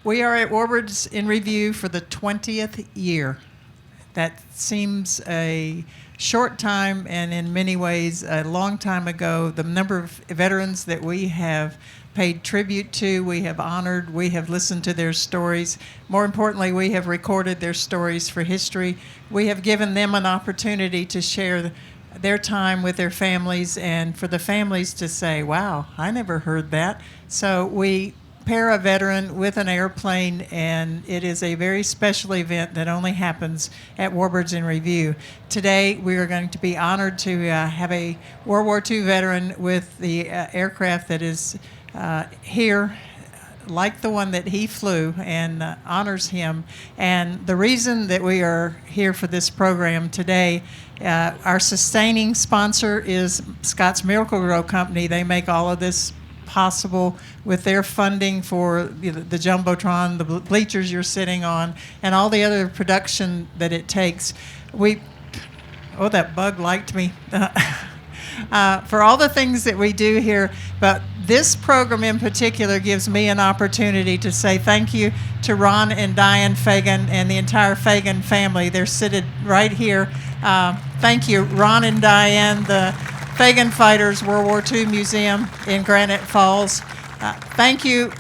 We are at Warbirds in Review for the 20th year. That seems a short time, and in many ways a long time ago. The number of veterans that we have paid tribute to, we have honored, we have listened to their stories. More importantly, we have recorded their stories for history. We have given them an opportunity to share their time with their families, and for the families to say, wow, I never heard that. So we pair a veteran with an airplane, and it is a very special event that only happens at Warbirds in Review. Today, we are going to be honored to have a World War II veteran with the aircraft that is here, like the one that he flew, and honors him. And the reason that we are here for this program today, our sustaining sponsor is Scott's Miracle-Gro Company. They make all of this possible with their funding for the Jumbotron, the bleachers you're sitting on, and all the other production that it takes. Oh, that bug liked me. For all the things that we do here, but this program in particular gives me an opportunity to say thank you to Ron and Diane Fagen and the entire Fagen family. They're seated right here. Thank you, Ron and Diane, the Fagen Fighters World War II Museum in Granite Falls. Thank you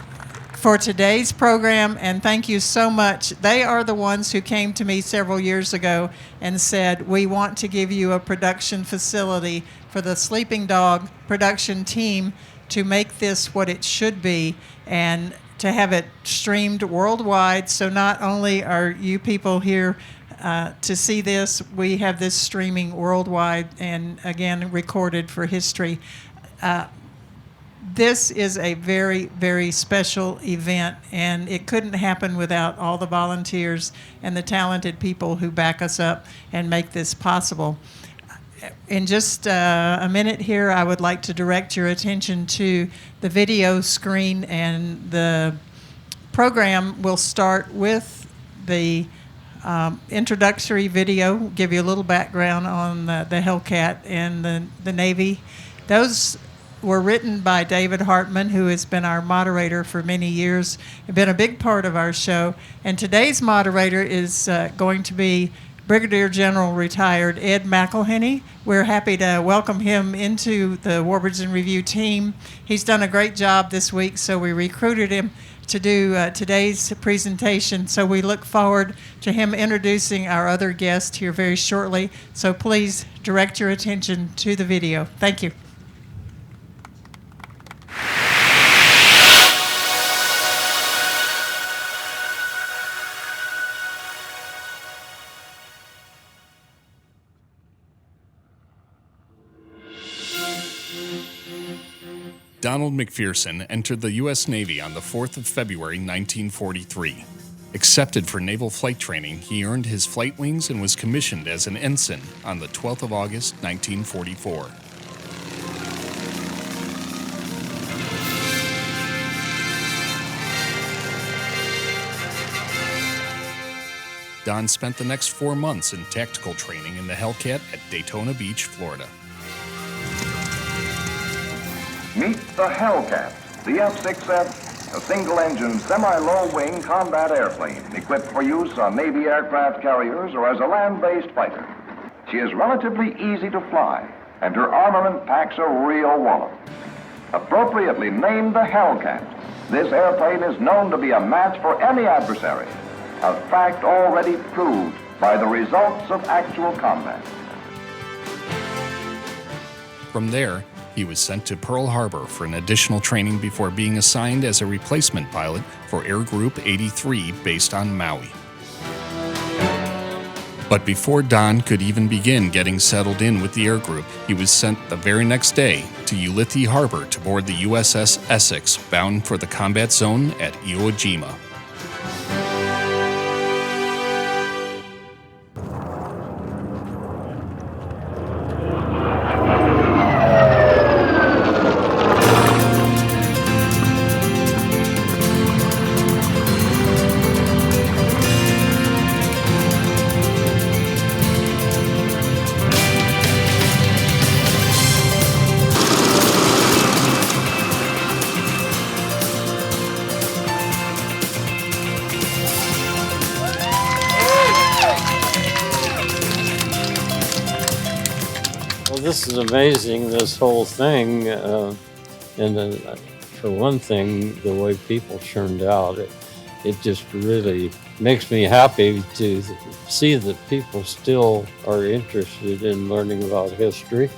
for today's program, and thank you so much. They are the ones who came to me several years ago and said, we want to give you a production facility for the Sleeping Dog production team to make this what it should be and to have it streamed worldwide. So not only are you people here to see this, we have this streaming worldwide and again recorded for history. This is a very, very special event, and it couldn't happen without all the volunteers and the talented people who back us up and make this possible. In just a minute here, I would like to direct your attention to the video screen, and the program will start with the introductory video, give you a little background on the Hellcat and the Navy. Those were written by David Hartman, who has been our moderator for many years, been a big part of our show. And today's moderator is going to be Brigadier General retired Ed McElhenney. We're happy to welcome him into the Warbirds in Review team. He's done a great job this week, so we recruited him to do today's presentation. So we look forward to him introducing our other guest here very shortly. So please direct your attention to the video. Thank you. Donald McPherson entered the U.S. Navy on the 4th of February, 1943. Accepted for naval flight training, he earned his flight wings and was commissioned as an ensign on the 12th of August, 1944. Don spent the next 4 months in tactical training in the Hellcat at Daytona Beach, Florida. Meet the Hellcat, the F6F, a single-engine, semi-low-wing combat airplane equipped for use on Navy aircraft carriers or as a land-based fighter. She is relatively easy to fly, and her armament packs a real wallop. Appropriately named the Hellcat, this airplane is known to be a match for any adversary, a fact already proved by the results of actual combat. From there, he was sent to Pearl Harbor for an additional training before being assigned as a replacement pilot for Air Group 83 based on Maui. But before Don could even begin getting settled in with the Air Group, he was sent the very next day to Ulithi Harbor to board the USS Essex, bound for the combat zone at Iwo Jima. this is amazing, this whole thing. And for one thing, the way people turned out, it just really makes me happy to see that people still are interested in learning about history.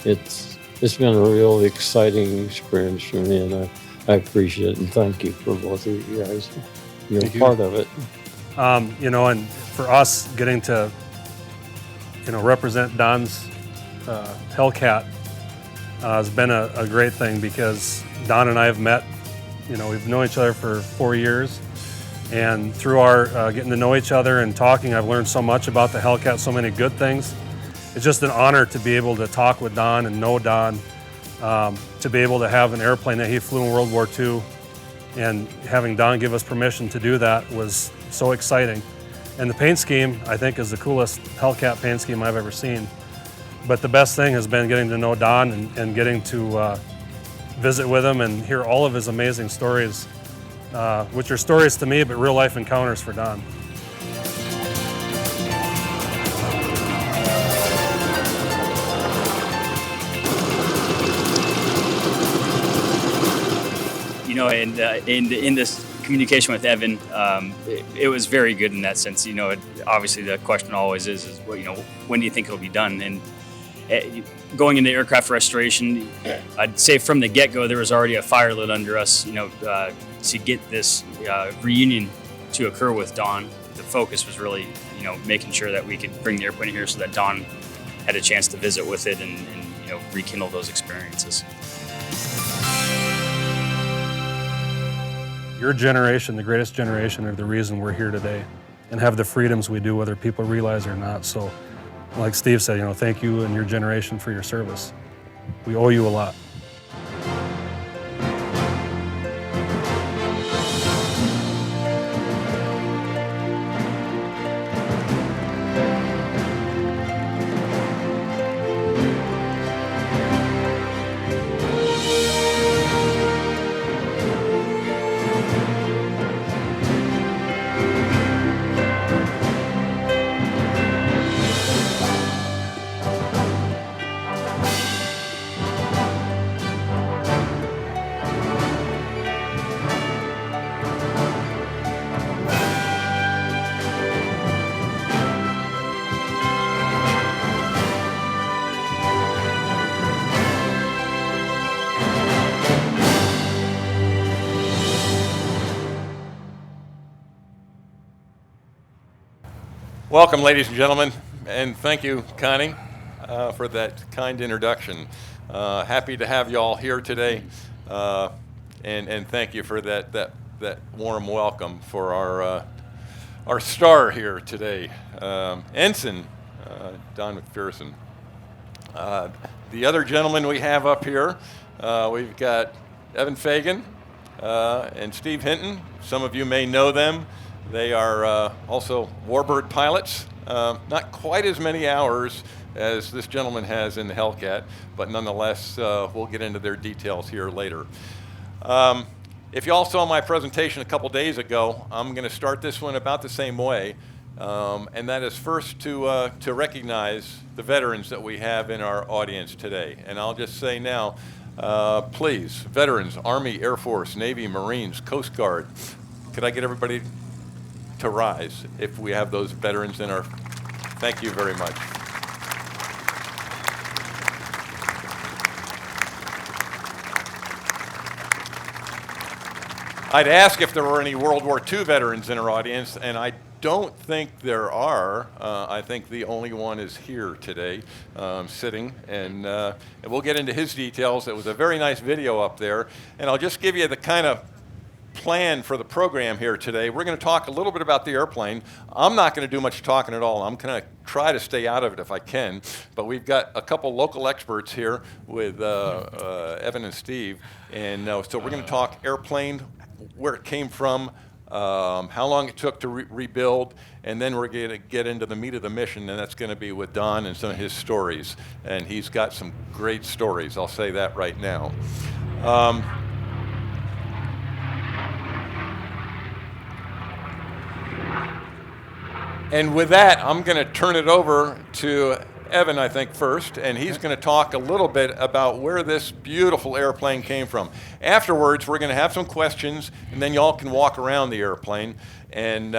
It's been a real exciting experience for me, and I appreciate it, and thank you for both of you guys. You're a part of it. And for us getting to, represent Don's Hellcat has been a great thing, because Don and I have met, we've known each other for 4 years, and through our getting to know each other and talking, I've learned so much about the Hellcat, so many good things. It's just an honor to be able to talk with Don and know Don, to be able to have an airplane that he flew in World War II, and having Don give us permission to do that was so exciting. And the paint scheme, I think, is the coolest Hellcat paint scheme I've ever seen. But the best thing has been getting to know Don and getting to visit with him and hear all of his amazing stories, which are stories to me, but real life encounters for Don. And in this communication with Evan, it was very good in that sense. Obviously the question always is when do you think it'll be done? And going into aircraft restoration, I'd say from the get-go there was already a fire lit under us. To get this reunion to occur with Don, the focus was really making sure that we could bring the airplane here so that Don had a chance to visit with it and rekindle those experiences. Your generation, the greatest generation, are the reason we're here today and have the freedoms we do, whether people realize it or not. So, like Steve said, thank you and your generation for your service. We owe you a lot. Welcome, ladies and gentlemen, and thank you, Connie, for that kind introduction. Happy to have you all here today, and thank you for that warm welcome for our star here today, Ensign Don McPherson. The other gentlemen we have up here, we've got Evan Fagen and Steve Hinton. Some of you may know them. They are also Warbird pilots, not quite as many hours as this gentleman has in the Hellcat, but nonetheless, we'll get into their details here later. If you all saw my presentation a couple days ago, I'm going to start this one about the same way, and that is first to recognize the veterans that we have in our audience today. And I'll just say now, please, veterans, Army, Air Force, Navy, Marines, Coast Guard, could I get everybody to rise if we have those veterans in our... Thank you very much. I'd ask if there were any World War II veterans in our audience, and I don't think there are. I think the only one is here today, sitting, and we'll get into his details. It was a very nice video up there, and I'll just give you the kind of plan for the program here today. We're going to talk a little bit about the airplane. I'm not going to do much talking at all. I'm going to try to stay out of it if I can, but we've got a couple local experts here with Evan and Steve, and so we're going to talk airplane, where it came from, how long it took to rebuild, and then we're going to get into the meat of the mission, and that's going to be with Don and some of his stories, and he's got some great stories, I'll say that right now. And with that, I'm going to turn it over to Evan, I think, first, and he's going to talk a little bit about where this beautiful airplane came from. Afterwards, we're going to have some questions, and then y'all can walk around the airplane. And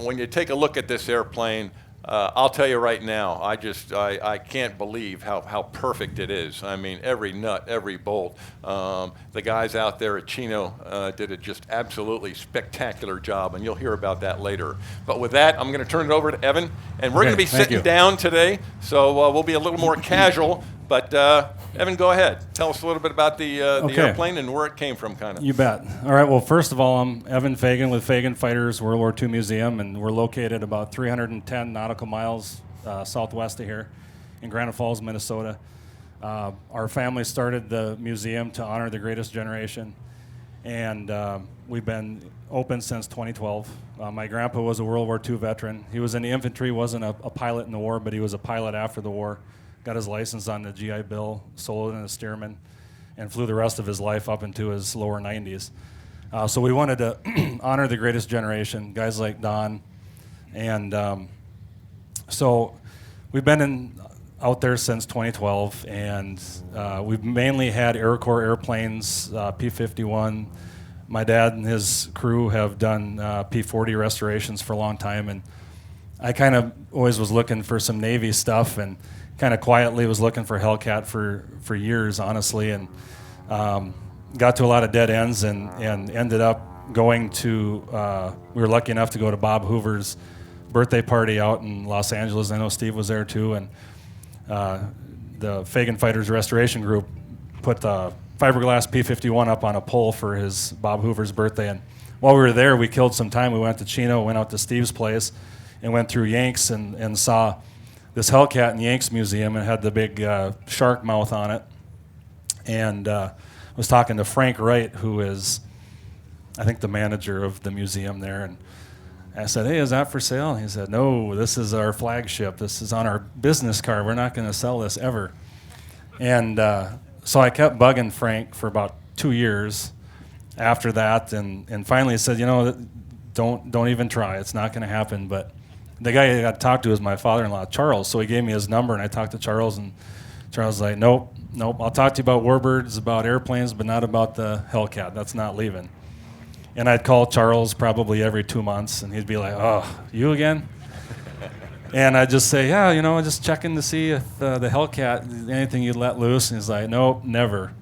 when you take a look at this airplane, I'll tell you right now, I can't believe how perfect it is. I mean, every nut, every bolt. The guys out there at Chino did a just absolutely spectacular job, and you'll hear about that later. But with that, I'm going to turn it over to Evan, and we're going to be sitting down today, so we'll be a little more casual. But Evan, go ahead. Tell us a little bit about the airplane and where it came from, kind of. You bet. All right, well, first of all, I'm Evan Fagen with Fagen Fighters World War II Museum, and we're located about 310 nautical miles southwest of here in Granite Falls, Minnesota. Our family started the museum to honor the greatest generation, and we've been open since 2012. My grandpa was a World War II veteran. He was in the infantry, wasn't a pilot in the war, but he was a pilot after the war. Got his license on the GI Bill, soloed in a Stearman, and flew the rest of his life up into his lower 90s. So we wanted to honor the greatest generation, guys like Don. And so we've been out there since 2012, and we've mainly had Air Corps airplanes, P-51. My dad and his crew have done P-40 restorations for a long time, and I kind of always was looking for some Navy stuff, and kind of quietly was looking for Hellcat for years, honestly, and got to a lot of dead ends, and ended up going to, we were lucky enough to go to Bob Hoover's birthday party out in Los Angeles. I know Steve was there too, and the Fagen Fighters Restoration Group put the fiberglass P-51 up on a pole for his Bob Hoover's birthday, and while we were there, we killed some time. We went to Chino, went out to Steve's place, and went through Yanks and saw this Hellcat in the Yanks Museum, and had the big shark mouth on it. And was talking to Frank Wright, who is, I think, the manager of the museum there. And I said, "Hey, is that for sale?" And he said, "No, this is our flagship. This is on our business card. We're not going to sell this ever." And so I kept bugging Frank for about 2 years after that, and finally he said, don't even try. It's not going to happen. But the guy I got to talk to is my father-in-law, Charles. So he gave me his number, and I talked to Charles, and Charles was like, nope, I'll talk to you about Warbirds, about airplanes, but not about the Hellcat. That's not leaving. And I'd call Charles probably every 2 months, and he'd be like, "Oh, you again?" And I'd just say, "Yeah, just checking to see if the Hellcat, anything you'd let loose." And he's like, "Nope, never.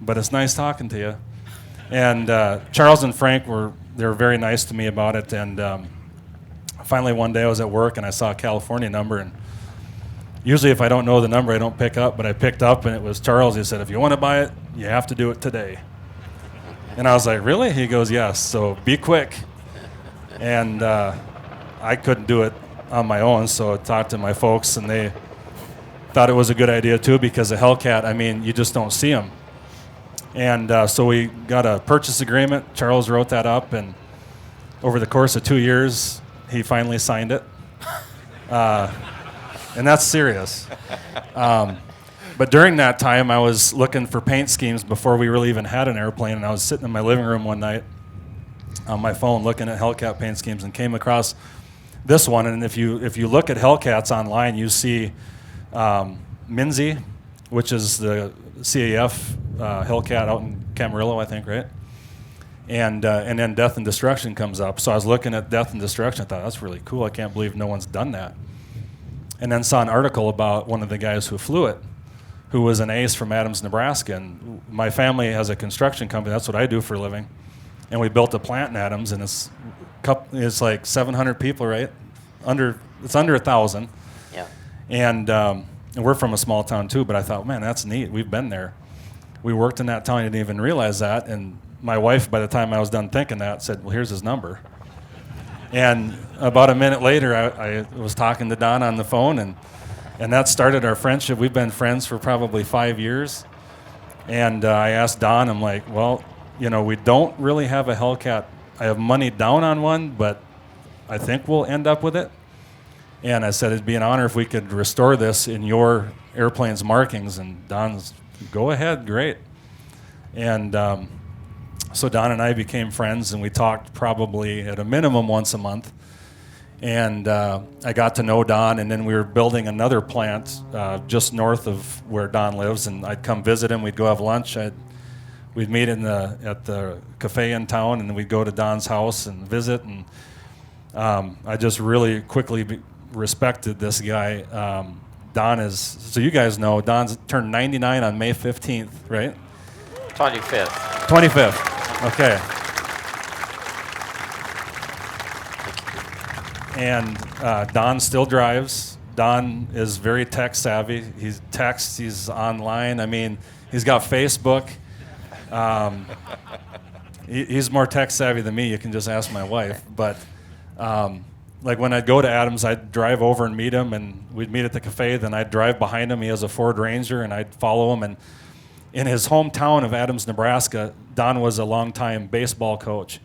But it's nice talking to you." And Charles and Frank they were very nice to me about it, and finally, one day I was at work and I saw a California number, and usually if I don't know the number, I don't pick up, but I picked up, and it was Charles. He said, "If you want to buy it, you have to do it today." And I was like, "Really?" He goes, "Yes, so be quick." And I couldn't do it on my own, so I talked to my folks, and they thought it was a good idea too, because the Hellcat, you just don't see them. And so we got a purchase agreement. Charles wrote that up, and over the course of 2 years, he finally signed it. And that's serious. But during that time, I was looking for paint schemes before we really even had an airplane, and I was sitting in my living room one night on my phone looking at Hellcat paint schemes, and came across this one. And if you look at Hellcats online, you see Minzy, which is the CAF Hellcat out in Camarillo, I think, right? And then Death and Destruction comes up. So I was looking at Death and Destruction. I thought, that's really cool. I can't believe no one's done that. And then saw an article about one of the guys who flew it, who was an ace from Adams, Nebraska. And my family has a construction company. That's what I do for a living. And we built a plant in Adams, and it's like 700 people, right? It's under 1,000. Yeah. And we're from a small town too, but I thought, man, that's neat. We've been there. We worked in that town. I didn't even realize that. And my wife, by the time I was done thinking that, said, "Well, here's his number." And about a minute later, I was talking to Don on the phone, and that started our friendship. We've been friends for probably 5 years. And I asked Don, I'm like, "Well, we don't really have a Hellcat. I have money down on one, but I think we'll end up with it." And I said, "It'd be an honor if we could restore this in your airplane's markings." And Don's, "Go ahead, great." And so Don and I became friends, and we talked probably at a minimum once a month. And I got to know Don, and then we were building another plant just north of where Don lives, and I'd come visit him. We'd go have lunch. We'd meet at the cafe in town, and then we'd go to Don's house and visit. And I just really quickly respected this guy. Don is, so you guys know, Don's turned 99 on May 15th, right? 25th. 25th, okay. And Don still drives. Don is very tech savvy. He texts, he's online. I mean, he's got Facebook. He's more tech savvy than me. You can just ask my wife. But like when I'd go to Adams, I'd drive over and meet him, and we'd meet at the cafe. Then I'd drive behind him. He has a Ford Ranger, and I'd follow him. And in his hometown of Adams, Nebraska, Don was a longtime baseball coach.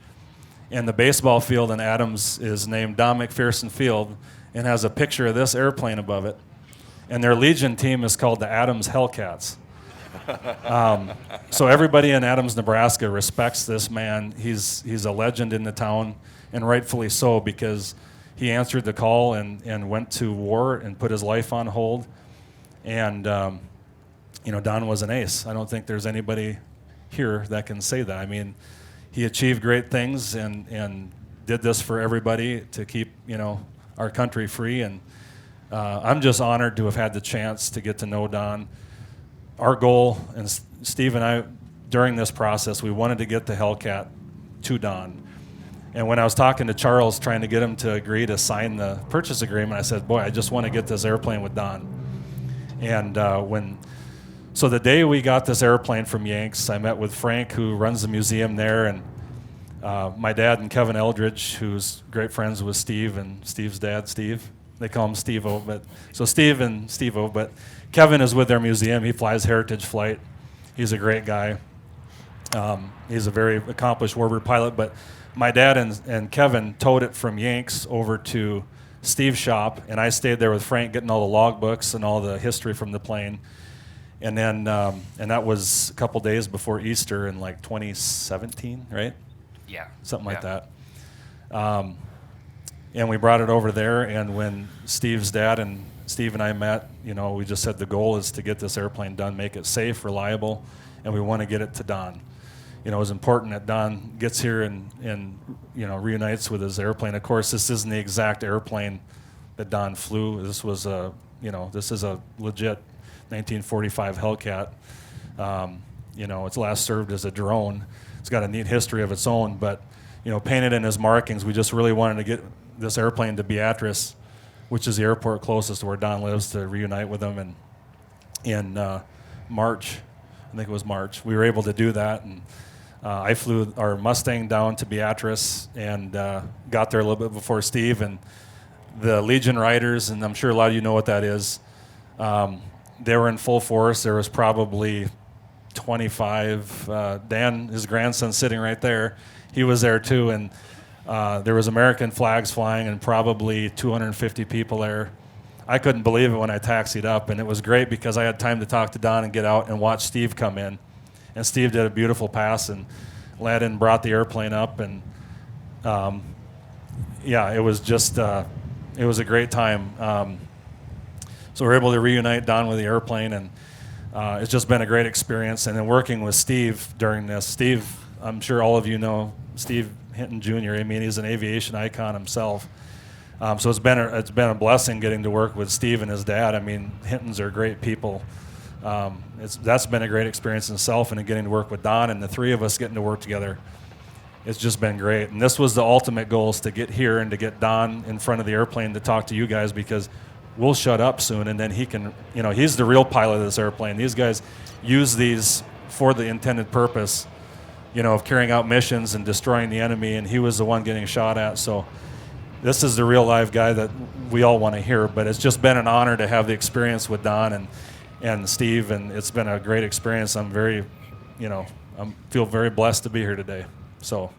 And the baseball field in Adams is named Don McPherson Field and has a picture of this airplane above it. And their Legion team is called the Adams Hellcats. So everybody in Adams, Nebraska respects this man. He's a legend in the town, and rightfully so, because he answered the call and went to war and put his life on hold. And, Don was an ace. I don't think there's anybody here that can say that. I mean, he achieved great things and did this for everybody to keep, our country free. And I'm just honored to have had the chance to get to know Don. Our goal, and Steve and I, during this process, we wanted to get the Hellcat to Don. And when I was talking to Charles, trying to get him to agree to sign the purchase agreement, I said, boy, I just want to get this airplane with Don. And so the day we got this airplane from Yanks, I met with Frank, who runs the museum there, and my dad and Kevin Eldridge, who's great friends with Steve and Steve's dad, Steve. They call him Steve-O, so Steve and Steve-O, but Kevin is with their museum. He flies Heritage Flight. He's a great guy. He's a very accomplished Warbird pilot, but my dad and Kevin towed it from Yanks over to Steve's shop, and I stayed there with Frank getting all the logbooks and all the history from the plane. And then, and that was a couple days before Easter in like 2017, right? Yeah. Something like that. And we brought it over there, and when Steve's dad and Steve and I met, we just said the goal is to get this airplane done, make it safe, reliable, and we want to get it to Don. It was important that Don gets here and reunites with his airplane. Of course, this isn't the exact airplane that Don flew. This was this is a legit 1945 Hellcat. It's last served as a drone. It's got a neat history of its own, but painted in his markings, we just really wanted to get this airplane to Beatrice, which is the airport closest to where Don lives, to reunite with him. And in March, I think it was March, we were able to do that. And I flew our Mustang down to Beatrice and got there a little bit before Steve. And the Legion Riders, and I'm sure a lot of you know what that is, they were in full force. There was probably 25. Dan, his grandson, sitting right there, he was there too. And there was American flags flying and probably 250 people there. I couldn't believe it when I taxied up, and it was great because I had time to talk to Don and get out and watch Steve come in. And Steve did a beautiful pass and landed and brought the airplane up. And it was just it was a great time. So we were able to reunite Don with the airplane, and it's just been a great experience. And then working with Steve during this, Steve, I'm sure all of you know Steve Hinton Jr. I mean, he's an aviation icon himself. So it's been a blessing getting to work with Steve and his dad. I mean, Hintons are great people. That's been a great experience in itself, and getting to work with Don and the three of us getting to work together. It's just been great. And this was the ultimate goal, is to get here and to get Don in front of the airplane to talk to you guys, because we'll shut up soon, and then he can, he's the real pilot of this airplane. These guys use these for the intended purpose, of carrying out missions and destroying the enemy, and he was the one getting shot at. So this is the real live guy that we all want to hear. But it's just been an honor to have the experience with Don and Steve, and it's been a great experience. I'm very, I feel very blessed to be here today. So.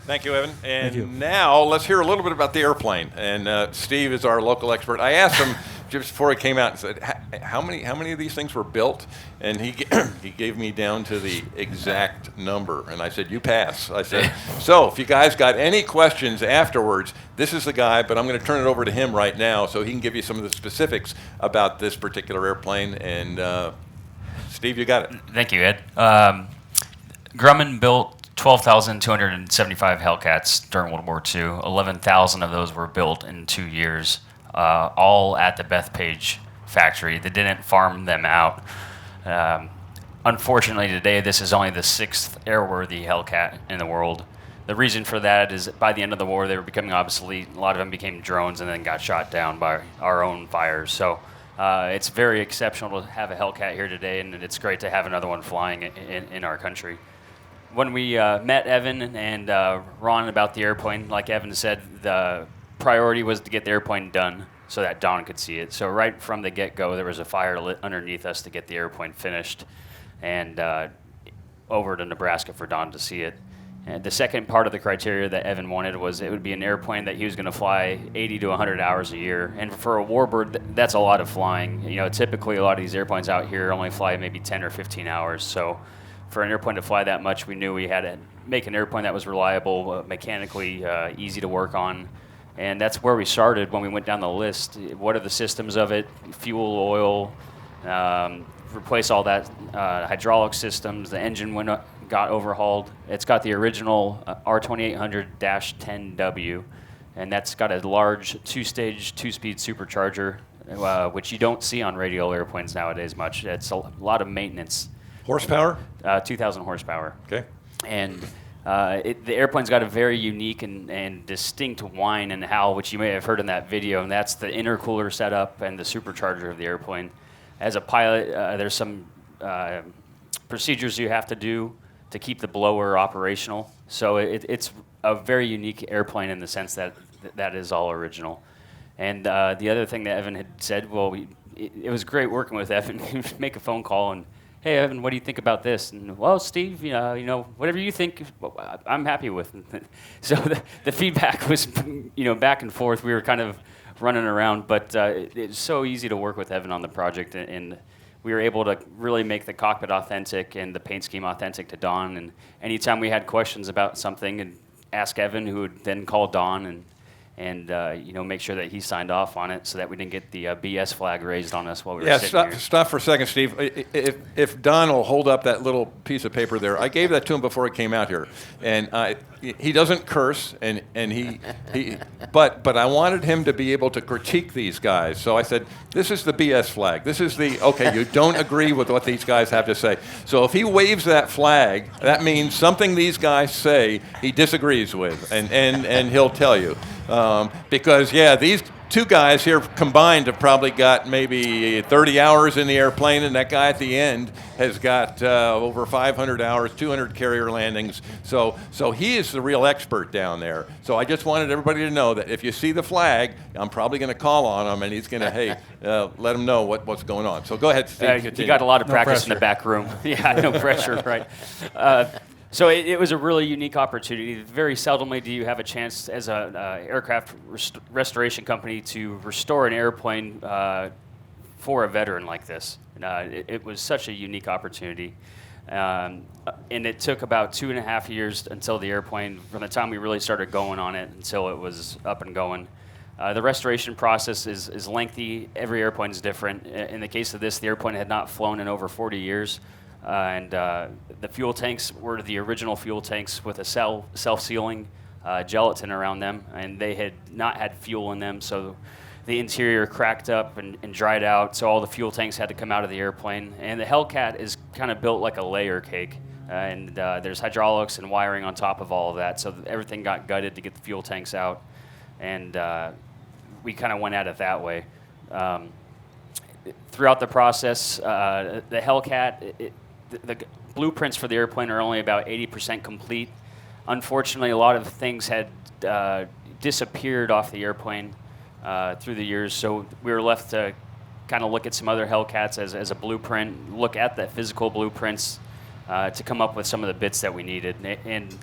Thank you, Evan. And Thank you. now let's hear a little bit about the airplane. And Steve is our local expert. I asked him just before he came out and said, how many of these things were built? And he he gave me down to the exact number. And I said, you pass. I said, so if you guys got any questions afterwards, this is the guy, but I'm going to turn it over to him right now so he can give you some of the specifics about this particular airplane. And Steve, you got it. Thank you, Ed. Grumman built 12,275 Hellcats during World War II. 11,000 of those were built in 2 years, all at the Bethpage factory. They didn't farm them out. Unfortunately, today, this is only the 6th airworthy Hellcat in the world. The reason for that is by the end of the war, they were becoming obsolete. A lot of them became drones and then got shot down by our own fires. So it's very exceptional to have a Hellcat here today, and it's great to have another one flying in our country. When we met Evan and Ron about the airplane, like Evan said, the priority was to get the airplane done so that Don could see it. So right from the get-go, there was a fire lit underneath us to get the airplane finished and over to Nebraska for Don to see it. And the second part of the criteria that Evan wanted was it would be an airplane that he was going to fly 80 to 100 hours a year. And for a Warbird, that's a lot of flying. You know, typically a lot of these airplanes out here only fly maybe 10 or 15 hours. So for an airplane to fly that much, we knew we had to make an airplane that was reliable, mechanically easy to work on. And that's where we started when we went down the list. What are the systems of it? Fuel, oil, replace all that hydraulic systems. The engine got overhauled. It's got the original R2800-10W, and that's got a large two-stage, two-speed supercharger, which you don't see on radial airplanes nowadays much. It's a lot of maintenance. Horsepower? 2,000 horsepower. Okay. And the airplane's got a very unique and distinct whine and howl, which you may have heard in that video, and that's the intercooler setup and the supercharger of the airplane. As a pilot, there's some procedures you have to do to keep the blower operational. So it's a very unique airplane in the sense that that is all original. And the other thing that Evan had said, well, it was great working with Evan. He'd make a phone call and, hey, Evan, what do you think about this? And, well, Steve, you know, whatever you think, I'm happy with. So the feedback was, back and forth. We were kind of running around, but it's so easy to work with Evan on the project, and we were able to really make the cockpit authentic and the paint scheme authentic to Don. And anytime we had questions about something, and ask Evan, who would then call Don and make sure that he signed off on it so that we didn't get the BS flag raised on us while we were sitting here. Stop for a second, Steve. If Don will hold up that little piece of paper there, I gave that to him before he came out here, and he doesn't curse, but I wanted him to be able to critique these guys. So I said, this is the BS flag. This is you don't agree with what these guys have to say. So if he waves that flag, that means something these guys say he disagrees with, and he'll tell you. Because these two guys here combined have probably got maybe 30 hours in the airplane, and that guy at the end has got over 500 hours, 200 carrier landings. So he is the real expert down there. So I just wanted everybody to know that if you see the flag, I'm probably going to call on him, and he's going to, let him know what's going on. So go ahead, Steve. You got a lot of practice in the back room. Yeah, no pressure, right. So it was a really unique opportunity. Very seldomly do you have a chance as an aircraft restoration company to restore an airplane for a veteran like this. It was such a unique opportunity. And it took about 2.5 years until the airplane, from the time we really started going on it until it was up and going. The restoration process is lengthy. Every airplane is different. In the case of this, the airplane had not flown in over 40 years. And the fuel tanks were the original fuel tanks with a self-sealing gelatin around them, and they had not had fuel in them, so the interior cracked up and dried out, so all the fuel tanks had to come out of the airplane. And the Hellcat is kind of built like a layer cake, and there's hydraulics and wiring on top of all of that, so everything got gutted to get the fuel tanks out, and we kind of went at it that way. Throughout the process, the Hellcat, the blueprints for the airplane are only about 80% complete. Unfortunately, a lot of things had disappeared off the airplane through the years, so we were left to kind of look at some other Hellcats as a blueprint, look at the physical blueprints to come up with some of the bits that we needed. And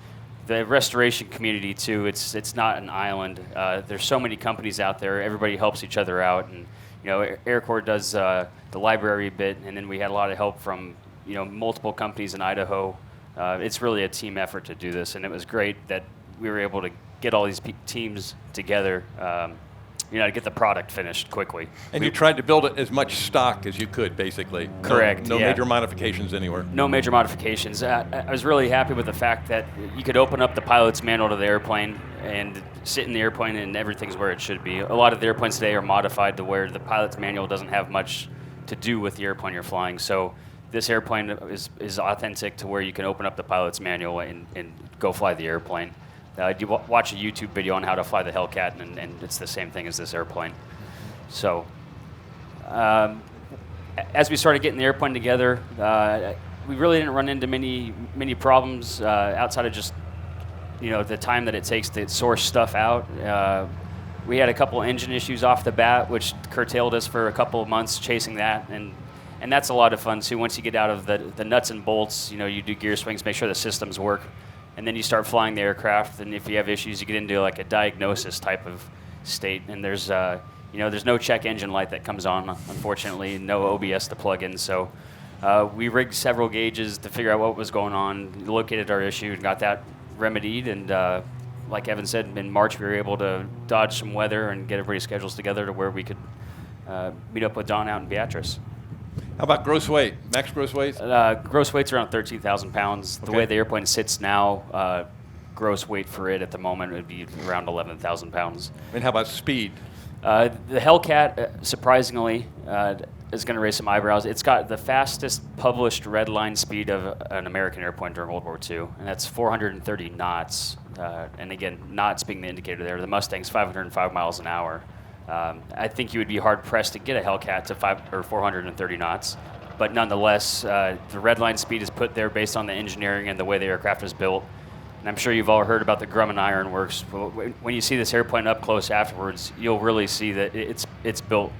the restoration community, too, it's not an island. There's so many companies out there. Everybody helps each other out, and Air Corps does the library bit, and then we had a lot of help from multiple companies in Idaho. It's really a team effort to do this, and it was great that we were able to get all these teams together, to get the product finished quickly. And you tried to build it as much stock as you could, basically. Correct. No yeah. major modifications anywhere. No major modifications. I was really happy with the fact that you could open up the pilot's manual to the airplane and sit in the airplane and everything's where it should be. A lot of the airplanes today are modified to where the pilot's manual doesn't have much to do with the airplane you're flying. So this airplane is authentic to where you can open up the pilot's manual and go fly the airplane. You watch a YouTube video on how to fly the Hellcat, and it's the same thing as this airplane. So, as we started getting the airplane together, we really didn't run into many problems outside of just the time that it takes to source stuff out. We had a couple engine issues off the bat, which curtailed us for a couple of months chasing that, and that's a lot of fun too. Once you get out of the nuts and bolts, you do gear swings, make sure the systems work. And then you start flying the aircraft, and if you have issues, you get into like a diagnosis type of state. And there's no check engine light that comes on, unfortunately, no OBS to plug in. So we rigged several gauges to figure out what was going on, located our issue, and got that remedied. And like Evan said, in March we were able to dodge some weather and get everybody's schedules together to where we could meet up with Don out in Beatrice. How about gross weight? Max gross weight? Gross weight's around 13,000 pounds. The way the airplane sits now, gross weight for it at the moment would be around 11,000 pounds. And how about speed? The Hellcat, surprisingly, is going to raise some eyebrows. It's got the fastest published red line speed of an American airplane during World War II, and that's 430 knots. And again, knots being the indicator there. The Mustang's 505 miles an hour. I think you would be hard-pressed to get a Hellcat to 430 knots. But nonetheless, the red line speed is put there based on the engineering and the way the aircraft is built. And I'm sure you've all heard about the Grumman Iron Works. When you see this airplane up close afterwards, you'll really see that it's built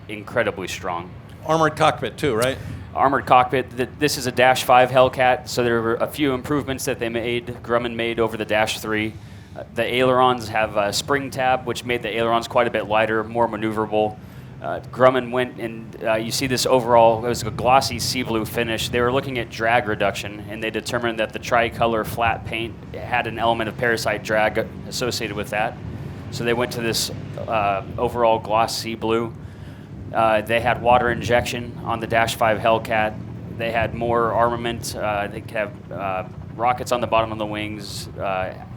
incredibly strong. Armored cockpit too, right? Armored cockpit. This is a Dash 5 Hellcat, so there were a few improvements that Grumman made over the Dash 3. The ailerons have a spring tab, which made the ailerons quite a bit lighter, more maneuverable. Grumman went and you see this overall, it was a glossy sea blue finish. They were looking at drag reduction, and they determined that the tricolor flat paint had an element of parasite drag associated with that. So they went to this overall gloss sea blue. They had water injection on the Dash 5 Hellcat. They had more armament. They could have rockets on the bottom of the wings,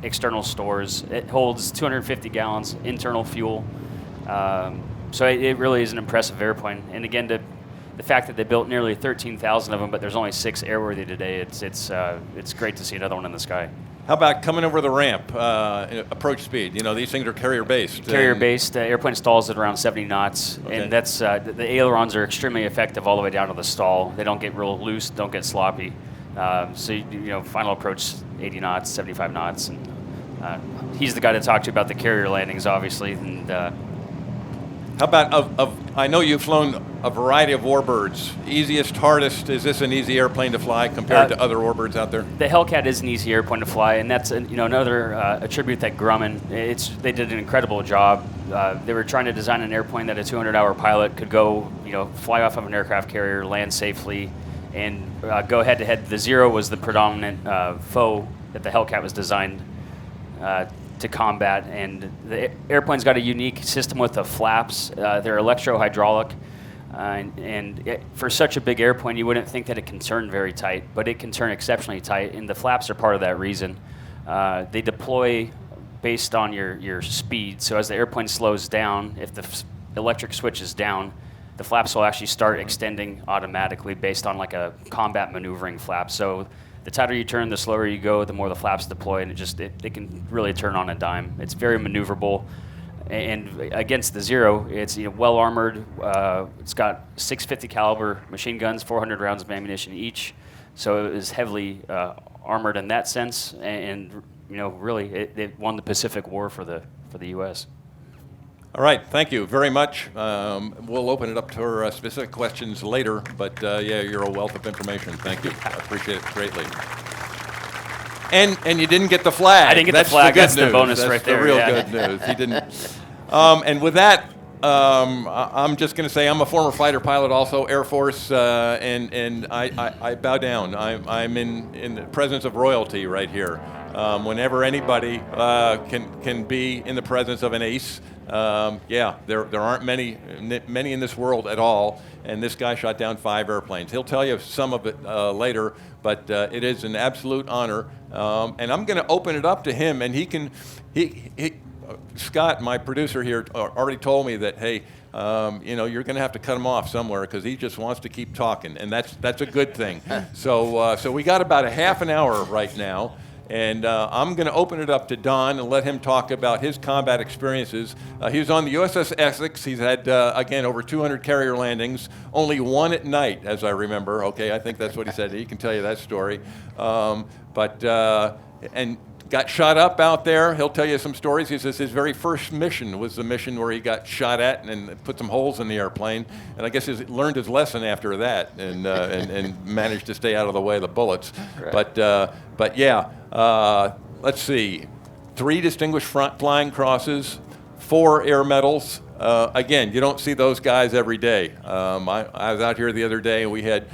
external stores. It holds 250 gallons internal fuel. So it really is an impressive airplane. And again, the fact that they built nearly 13,000 of them, but there's only 6 airworthy today, it's great to see another one in the sky. How about coming over the ramp, approach speed? These things are carrier-based. Carrier-based. Airplane stalls at around 70 knots. Okay. And that's the ailerons are extremely effective all the way down to the stall. They don't get real loose, don't get sloppy. So final approach 80 knots, 75 knots, and he's the guy to talk to about the carrier landings, obviously. And how about I know you've flown a variety of Warbirds. Easiest, hardest? Is this an easy airplane to fly compared to other Warbirds out there? The Hellcat is an easy airplane to fly, and that's another attribute that Grumman. They did an incredible job. They were trying to design an airplane that a 200-hour pilot could go, fly off of an aircraft carrier, land safely, and go head-to-head. The Zero was the predominant foe that the Hellcat was designed to combat, and the airplane's got a unique system with the flaps. They're electro-hydraulic, and for such a big airplane, you wouldn't think that it can turn very tight, but it can turn exceptionally tight, and the flaps are part of that reason. They deploy based on your speed, so as the airplane slows down, if the electric switch is down, the flaps will actually start extending automatically based on like a combat maneuvering flap. So the tighter you turn, the slower you go, the more the flaps deploy, and it can really turn on a dime. It's very maneuverable. And against the Zero, it's well armored. It's got 650 caliber machine guns, 400 rounds of ammunition each. So it is heavily armored in that sense, and really it won the Pacific War for the U.S. All right, thank you very much. We'll open it up to our specific questions later, but you're a wealth of information. Thank you. I appreciate it greatly. And you didn't get the flag. I didn't get the flag. That's the bonus right there. That's the real good news. He didn't. And with that, I'm just going to say I'm a former fighter pilot, also Air Force, and I bow down. I'm in the presence of royalty right here. Whenever anybody can be in the presence of an ace, yeah, there aren't many in this world at all. And this guy shot down 5 airplanes. He'll tell you some of it later, but it is an absolute honor. And I'm going to open it up to him, and Scott, my producer here, already told me that, hey, you're going to have to cut him off somewhere because he just wants to keep talking, and that's a good thing. So we got about a half an hour right now, and I'm going to open it up to Don and let him talk about his combat experiences. He was on the USS Essex. He's had, again, over 200 carrier landings, only one at night, as I remember. Okay, I think that's what he said. He can tell you that story. And got shot up out there. He'll tell you some stories. He says his very first mission was the mission where he got shot at and put some holes in the airplane. And I guess he learned his lesson after that and managed to stay out of the way of the bullets. Right. But yeah, let's see. 3 distinguished flying crosses, 4 air medals. Again, you don't see those guys every day. I was out here the other day, and we had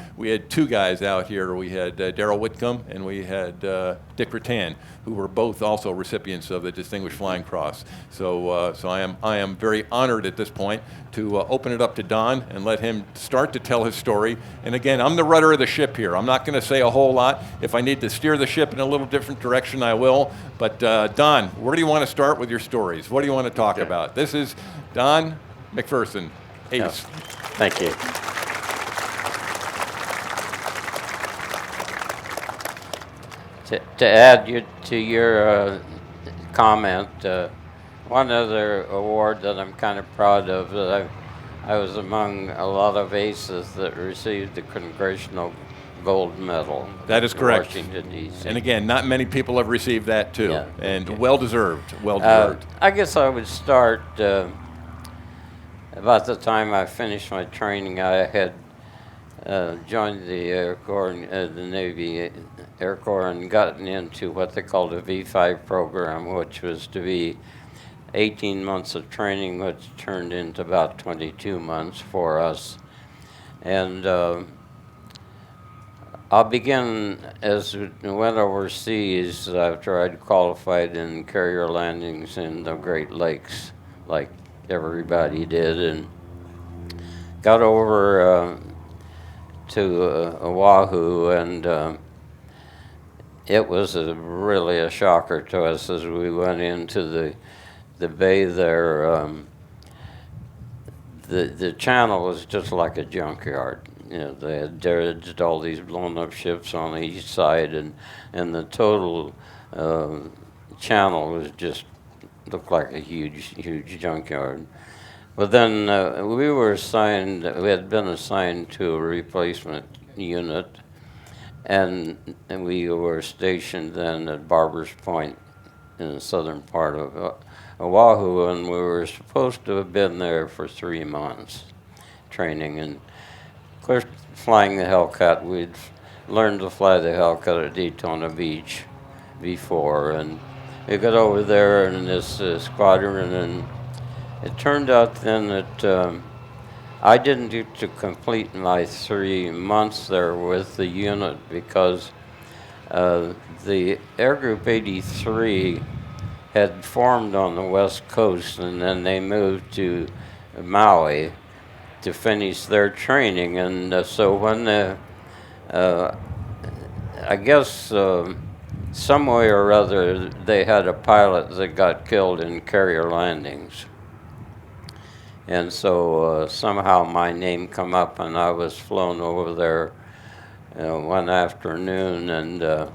2 guys out here. We had Darrell Whitcomb and we had Dick Rattan, who were both also recipients of the Distinguished Flying Cross. So I am very honored at this point to open it up to Don and let him start to tell his story. And again, I'm the rudder of the ship here. I'm not going to say a whole lot. If I need to steer the ship in a little different direction, I will. But Don, where do you want to start with your stories? What do you want to talk about? This is Don McPherson, ace. Yeah. Thank you. To add to your comment, one other award that I'm kind of proud of, that I was among a lot of aces that received the Congressional Gold Medal. That is correct. Washington, D.C. And again, not many people have received that too, Yeah. and Okay. well deserved. Well deserved. I guess I would start about the time I finished my training. I had joined the Air Corps, the Navy Air Corps, and gotten into what they called a V5 program, which was to be 18 months of training, which turned into about 22 months for us. And I'll begin as we went overseas after I'd qualified in carrier landings in the Great Lakes, like everybody did, and got over to Oahu, and it was really a shocker to us as we went into the bay there. The channel was just like a junkyard. You know, they had dredged all these blown up ships on each side, and the total channel was just looked like a huge junkyard. But then we had been assigned to a replacement unit, and we were stationed then at Barber's Point in the southern part of Oahu, and we were supposed to have been there for 3 months training. And of course, flying the Hellcat, we'd learned to fly the Hellcat at Daytona Beach before, and we got over there in this squadron, and it turned out then that I didn't get to complete my 3 months there with the unit because the Air Group 83 had formed on the West Coast, and then they moved to Maui to finish their training. And so when I guess some way or other they had a pilot that got killed in carrier landings. And so somehow my name come up, and I was flown over there one afternoon. And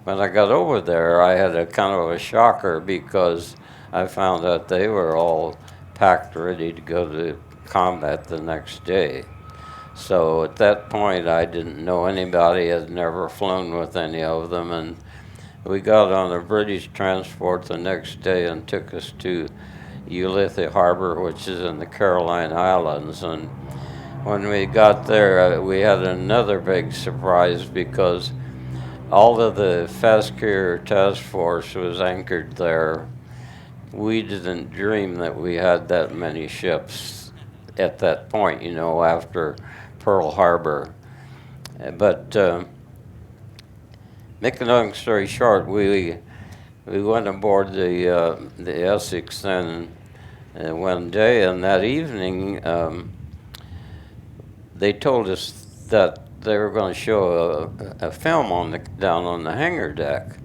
when I got over there, I had a kind of a shocker because I found out they were all packed ready to go to combat the next day. So at that point, I didn't know anybody, had never flown with any of them, and we got on a British transport the next day and took us to Ulithi Harbor, which is in the Caroline Islands. And when we got there, we had another big surprise because all of the Fast Carrier Task Force was anchored there we didn't dream that we had that many ships at that point, you know, after Pearl Harbor. But make a long story short, we went aboard the Essex then one day, and that evening they told us that they were going to show a film down on the hangar deck.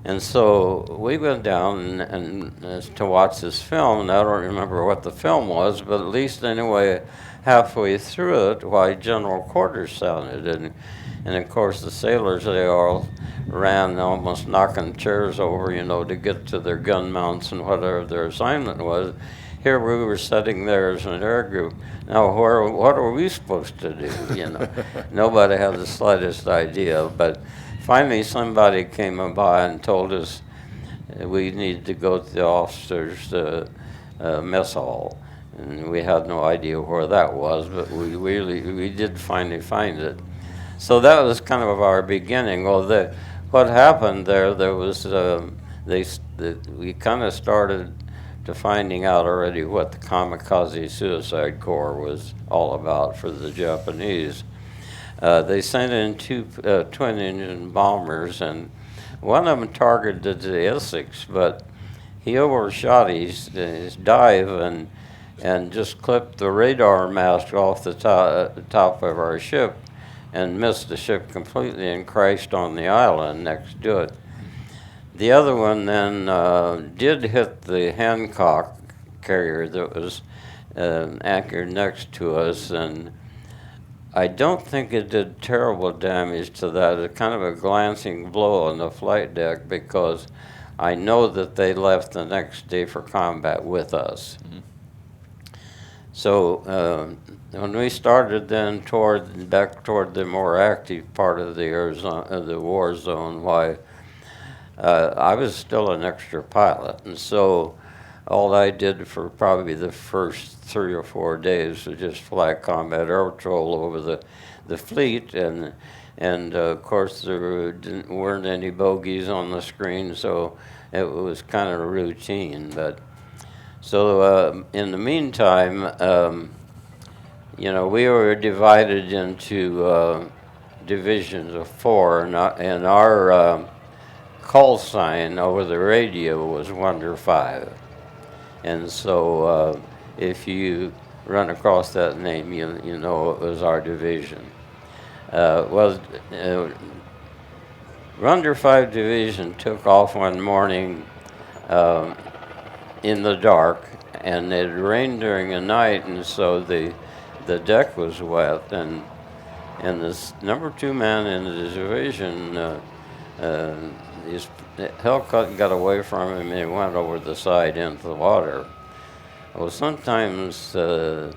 And so we went down and to watch this film, and I don't remember what the film was, but at least anyway, halfway through it, why general quarters sounded. And of course the sailors, they all ran almost knocking chairs over, you know, to get to their gun mounts and whatever their assignment was. Here we were sitting there as an air group. Now, what are we supposed to do, you know? Nobody had the slightest idea, but finally somebody came by and told us we needed to go to the officers' mess hall. And we had no idea where that was, but we did finally find it. So that was kind of our beginning. Well, what happened there was we kind of started to finding out already what the kamikaze suicide corps was all about for the Japanese. They sent in two twin-engine bombers, and one of them targeted the Essex, but he overshot his dive and just clipped the radar mast off the top of our ship and missed the ship completely and crashed on the island next to it. The other one then did hit the Hancock carrier that was anchored next to us, and I don't think it did terrible damage to that. It kind of a glancing blow on the flight deck, because I know that they left the next day for combat with us. Mm-hmm. So when we started then back toward the more active part of the war zone, why I was still an extra pilot, and so all I did for probably the first 3 or 4 days was just fly combat air patrol over the fleet, and of course there weren't any bogeys on the screen, so it was kind of routine. But so in the meantime, you know, we were divided into divisions of 4, and our call sign over the radio was Wonder 5. And so if you run across that name, you know it was our division. Wonder 5 Division took off one morning in the dark, and it rained during the night, and so the deck was wet, and this number 2 man in the division, his Hellcat got away from him and he went over the side into the water. Well, sometimes a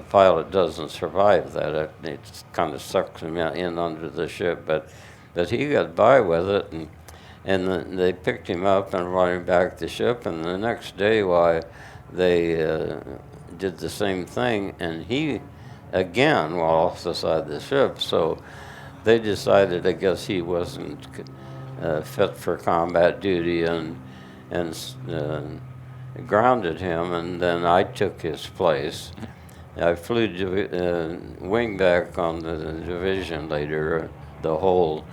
pilot doesn't survive that. It kind of sucks him in under the ship, but he got by with it, and they picked him up and brought him back to the ship, and the next day, why, they did the same thing, and he again was off the side of the ship, so they decided, I guess he wasn't fit for combat duty, and grounded him, and then I took his place. I flew wingback on the division later, the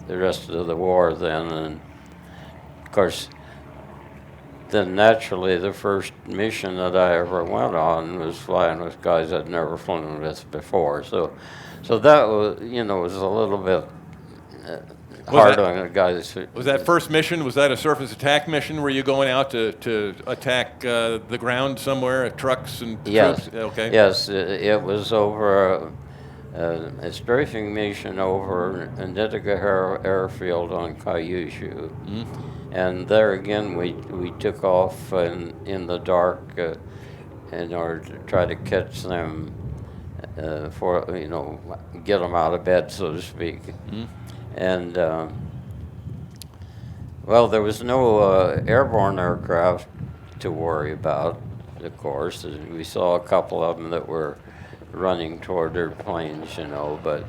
rest of the war then, and of course, then naturally the first mission that I ever went on was flying with guys I'd never flown with before. So that was, you know, was a little bit hard on the guys. Was that first mission, was that a surface attack mission? Were you going out to attack the ground somewhere, trucks and yes. troops? Okay. Yes, it was over a strafing mission over Introductory airfield on Kyushu. Mm-hmm. And there again, we took off in the dark in order to try to catch them for, you know, get them out of bed, so to speak. Mm-hmm. And well, there was no airborne aircraft to worry about, of course. We saw a couple of them that were running toward their planes, you know, but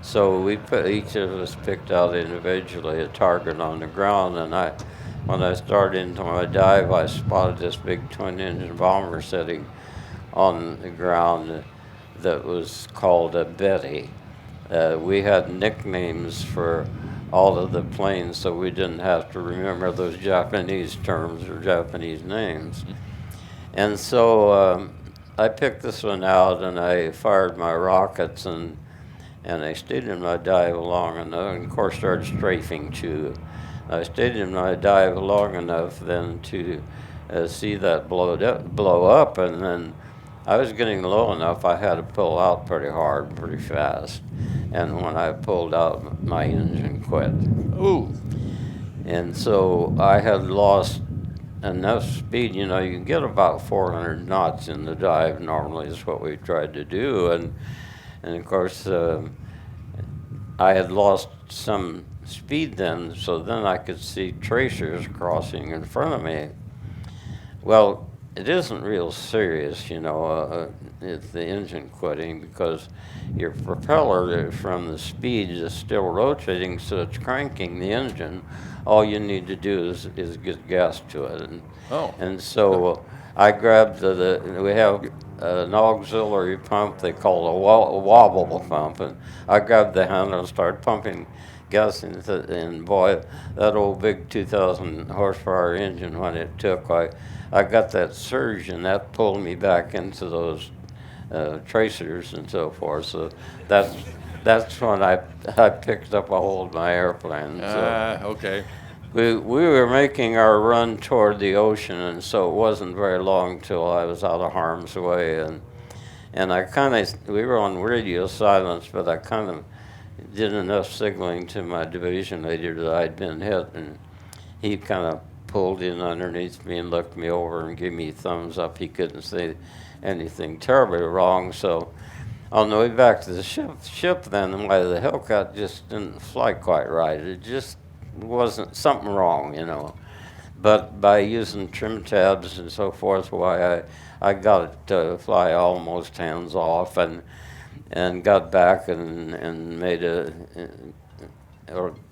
so each of us picked out individually a target on the ground, and when I started into my dive, I spotted this big twin-engine bomber sitting on the ground that was called a Betty. We had nicknames for all of the planes, so we didn't have to remember those Japanese terms or Japanese names. And so I picked this one out, and I fired my rockets, and I stayed in my dive long enough, and of course started strafing too. I stayed in my dive long enough then to see that blow up, and then I was getting low enough I had to pull out pretty hard, pretty fast. And when I pulled out, my engine quit. Ooh. And so I had lost enough speed. You know, you can get about 400 knots in the dive normally is what we tried to do. And of course, I had lost some speed then, so then I could see tracers crossing in front of me. Well, it isn't real serious, you know, it's the engine quitting, because your propeller from the speed is still rotating, so it's cranking the engine. All you need to do is get gas to it. And so I grabbed we have an auxiliary pump they call a wobble pump, and I grabbed the handle and started pumping gas into it, and boy, that old big 2,000 horsepower engine, when it took, I got that surge, and that pulled me back into those tracers and so forth. So that's when I picked up a hold of my airplane. Okay. We were making our run toward the ocean, and so it wasn't very long till I was out of harm's way. And we were on radio silence, but I kind of did enough signaling to my division leader that I'd been hit, and he kind of pulled in underneath me and looked me over and gave me a thumbs up. He couldn't say anything terribly wrong. So on the way back to the ship then, why the Hellcat just didn't fly quite right. It just wasn't something wrong, you know. But by using trim tabs and so forth, why I got it to fly almost hands off, and got back and made a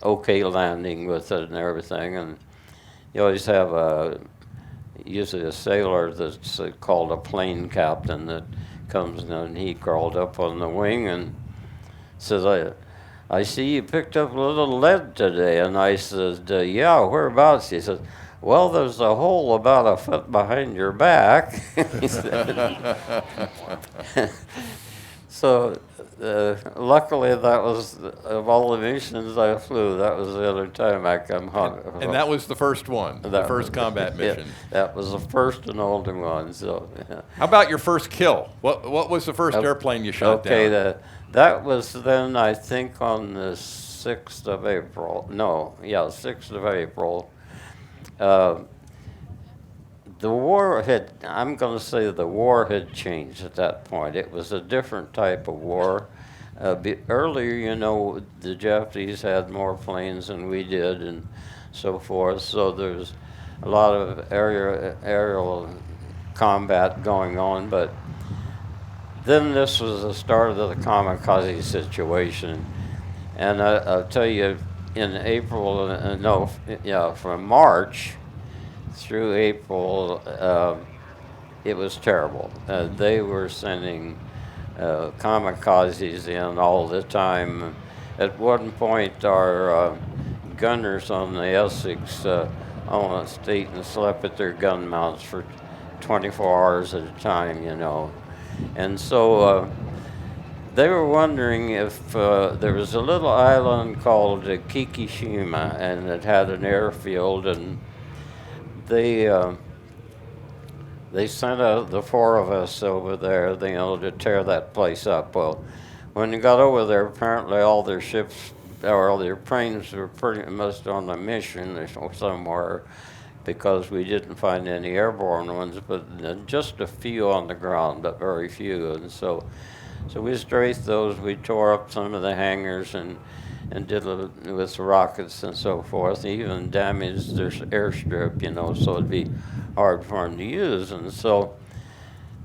okay landing with it and everything. And you always have usually a sailor that's called a plane captain that comes in, and he crawled up on the wing and says, I see you picked up a little lead today. And I said, yeah, whereabouts? He said, well, there's a hole about a foot behind your back. He said. So luckily, that was, of all the missions I flew, that was the other time I come home. And that was the first one, the first combat mission. That was the first and only one. So. How about your first kill? What was the first airplane you shot down? Okay, that was then, I think, on the 6th of April. No, yeah, 6th of April. The war I'm going to say the war had changed at that point. It was a different type of war. Earlier, you know, the Japanese had more planes than we did and so forth, so there's a lot of aerial combat going on, but then this was the start of the kamikaze situation. And I'll tell you, in April, from March through April, it was terrible. They were sending kamikazes in all the time. At one point, our gunners on the S6 almost stayed and slept at their gun mounts for 24 hours at a time, you know. And so they were wondering if there was a little island called Kikishima, and it had an airfield, and they sent out the 4 of us over there, you know, to tear that place up. Well, when you got over there, apparently all their ships or all their planes were pretty much on a mission somewhere, because we didn't find any airborne ones, but just a few on the ground, but very few. And so we strafed those. We tore up some of the hangars and did it with rockets and so forth. Even damaged their airstrip, you know, so it'd be hard for them to use. And so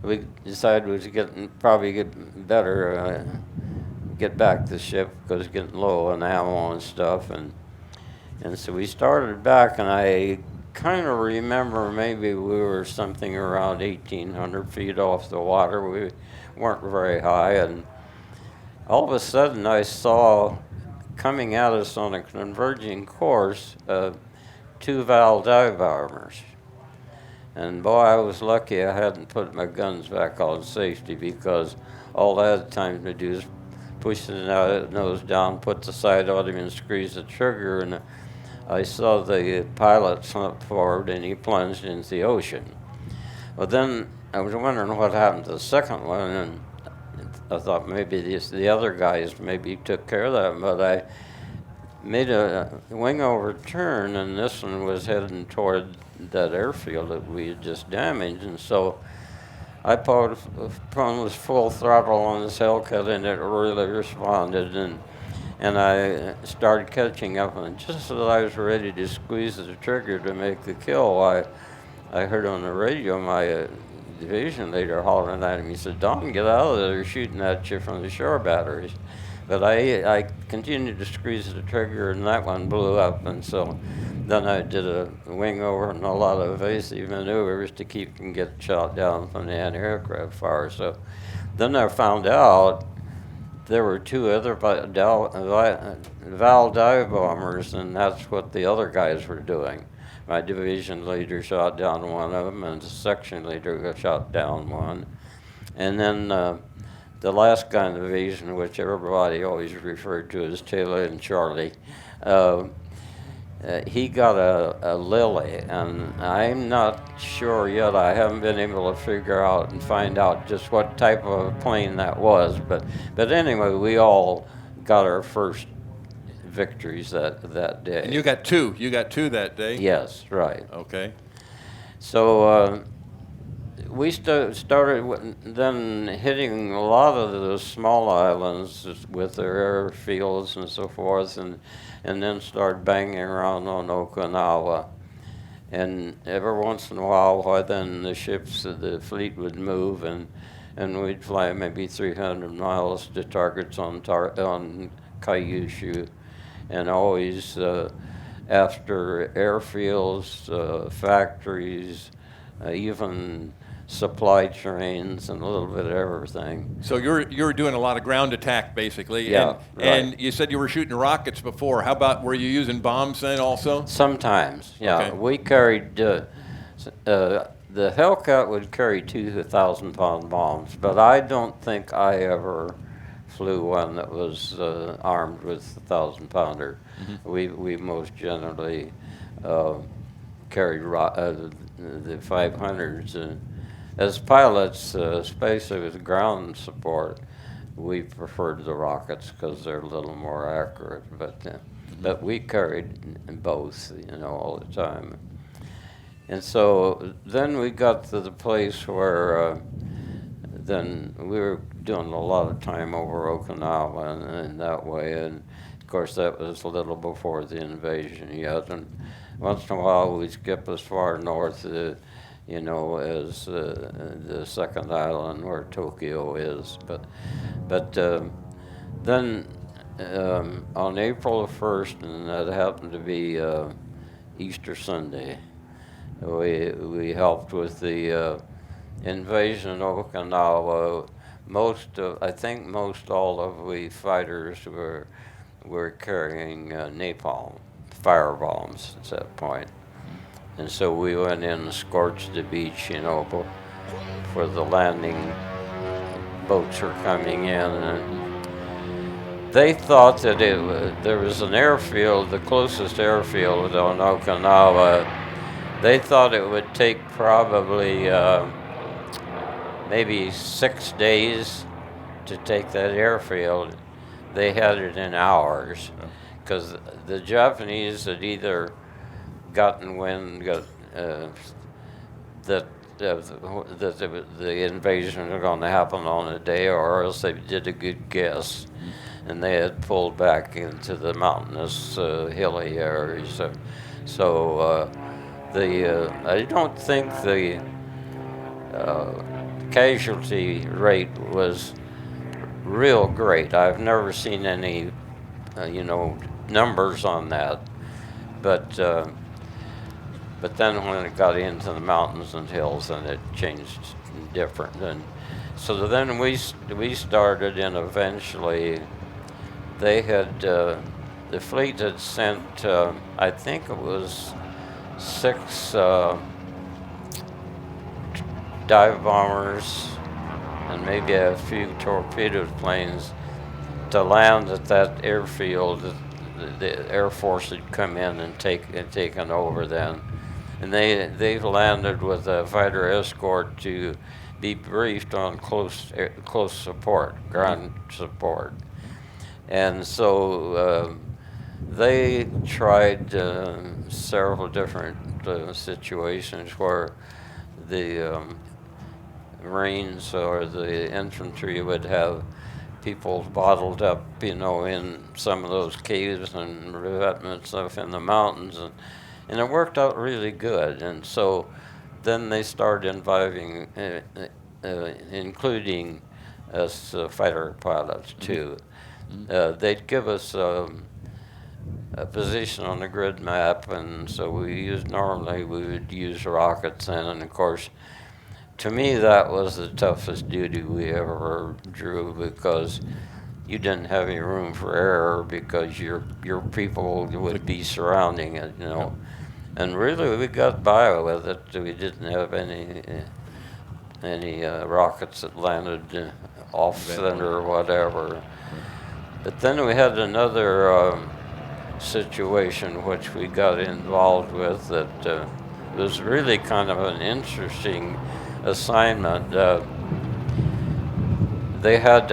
we decided we would probably get better, get back the ship, because it's getting low on ammo and stuff. And so we started back, and I kind of remember maybe we were something around 1,800 feet off the water. We weren't very high, and all of a sudden I saw coming at us on a converging course 2 Val dive bombers. And boy, I was lucky I hadn't put my guns back on safety, because all I had time to do is push the nose down, put the sight on him, and squeeze the trigger. And I saw the pilot slip forward, and he plunged into the ocean. Well, then I was wondering what happened to the second one, and I thought maybe the other guys maybe took care of that, but I made a wing over turn, and this one was heading toward that airfield that we had just damaged, and so I put was full throttle on this Hellcat, and it really responded, and I started catching up, and just as I was ready to squeeze the trigger to make the kill, I heard on the radio my division leader hollering at him. He said, "Don, get out of there, they're shooting at you from the shore batteries." But I continued to squeeze the trigger, and that one blew up, and so then I did a wing over and a lot of evasive maneuvers to keep from getting shot down from the anti-aircraft fire. So then I found out there were 2 other Val dive bombers, and that's what the other guys were doing. My division leader shot down one of them, and the section leader got shot down one. And then the last guy in the division, which everybody always referred to as Taylor and Charlie, he got a Lily, and I'm not sure yet. I haven't been able to figure out and find out just what type of plane that was. But anyway, we all got our first victories that day. And you got 2. You got 2 that day? Yes, right. Okay. So we started then hitting a lot of the small islands with their airfields and so forth, and then started banging around on Okinawa. And every once in a while, then the ships of the fleet would move, and we'd fly maybe 300 miles to targets on Kyushu, and always after airfields, factories, even supply trains, and a little bit of everything. So you were doing a lot of ground attack, basically. Yeah, and you said you were shooting rockets before. How about, were you using bombs then also? Sometimes, yeah. Okay. We carried, the Hellcat would carry 2,000-pound bombs, but I don't think I ever flew one that was armed with a 1,000-pounder. Mm-hmm. We most generally carried the 500s. As pilots, especially with ground support, we preferred the rockets because they're a little more accurate. But we carried both, all the time. And so then we got to the place where then we were doing a lot of time over Okinawa and that way. And of course, that was a little before the invasion yet. And once in a while, we'd skip as far north as the second island where Tokyo is. But then on April the 1st, and that happened to be Easter Sunday, we helped with the invasion of Okinawa. I think most all of the fighters were carrying napalm, firebombs at that point. And so we went in and scorched the beach, for the landing boats were coming in. And they thought that there was an airfield, the closest airfield on Okinawa. They thought it would take probably maybe 6 days to take that airfield. They had it in hours, because the Japanese had either gotten wind that the invasion was going to happen on a day, or else they did a good guess, and they had pulled back into the mountainous, hilly areas. So I don't think the casualty rate was real great. I've never seen any, numbers on that, but But then when it got into the mountains and hills, then it changed different. And so then we started, and eventually they had, the fleet had sent, I think it was 6 dive bombers and maybe a few torpedo planes to land at that airfield. The Air Force had come in and taken over then. And they landed with a fighter escort to be briefed on close support, ground support. And so they tried several different situations where the Marines or the infantry would have people bottled up, in some of those caves and revetment stuff in the mountains, and it worked out really good. And so then they started including us fighter pilots too. They'd give us a position on the grid map, and so we would use rockets, and of course, to me, that was the toughest duty we ever drew, because you didn't have any room for error, because your people would be surrounding it, And really, we got by with it. We didn't have any rockets that landed off center or whatever. But then we had another situation which we got involved with that was really kind of an interesting assignment. They had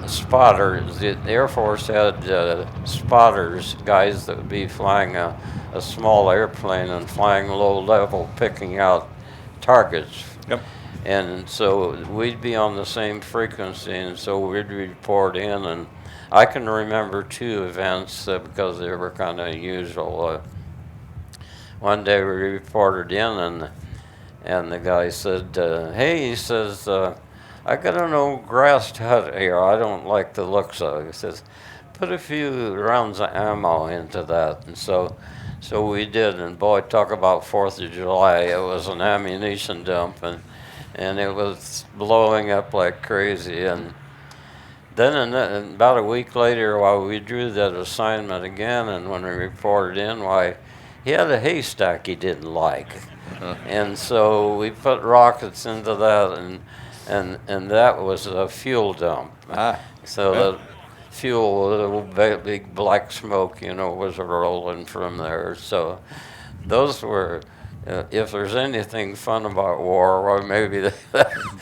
spotters. The Air Force had spotters, guys that would be flying a small airplane and flying low level, picking out targets. Yep. And so we'd be on the same frequency, and so we'd report in. And I can remember 2 events because they were kind of unusual. One day we reported in, and the guy said, hey, he says, I got an old grass hut here. I don't like the looks of it. He says, put a few rounds of ammo into that. And so we did, and boy, talk about 4th of July. It was an ammunition dump, and it was blowing up like crazy. And then about a week later, while we drew that assignment again, and when we reported in, why, he had a haystack he didn't like. And so we put rockets into that, and that was a fuel dump. So the fuel, the big black smoke, was rolling from there. So those were, if there's anything fun about war, well, maybe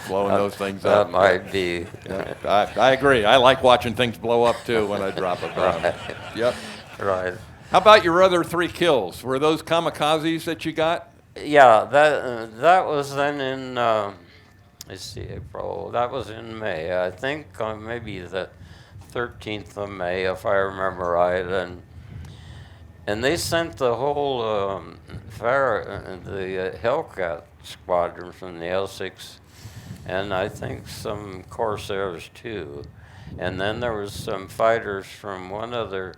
blowing those things that up. might be. Yeah, I agree. I like watching things blow up too when I drop a bomb. Right. Yep. Right. How about your other 3 kills? Were those kamikazes that you got? Yeah, that was then in, let's see, April. That was in May. I think maybe the 13th of May, if I remember right. And they sent the whole the Hellcat squadron from the L6, and I think some Corsairs too. And then there was some fighters from one other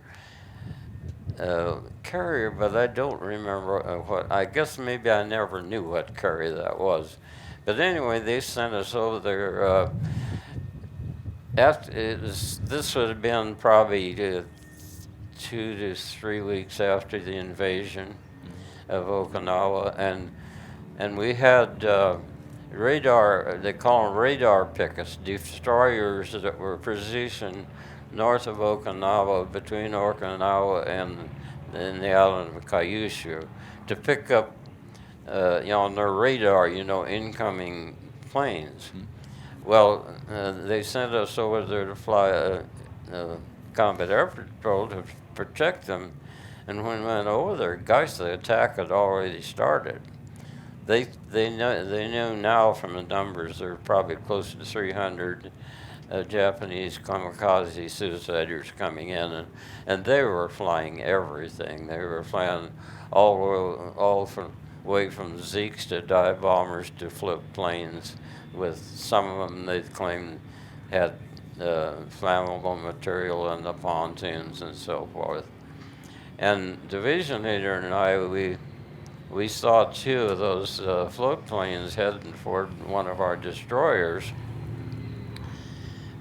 carrier, but I don't remember what. I guess maybe I never knew what carrier that was. But anyway, they sent us over there. This would have been probably 2 to 3 weeks after the invasion of Okinawa, and we had radar. They call them radar pickets, destroyers that were positioned north of Okinawa, between Okinawa and the island of Kyushu, to pick up, on their radar, incoming planes. Well, they sent us over there to fly combat air patrol to protect them, and when we went over there, guys, the attack had already started. They knew now from the numbers there were probably close to 300 Japanese kamikaze suiciders coming in, and they were flying everything. They were flying all from way from Zeeks to dive bombers to flip planes, with some of them they claimed had flammable material in the pontoons and so forth. And division leader and I, we saw 2 of those float planes heading toward one of our destroyers.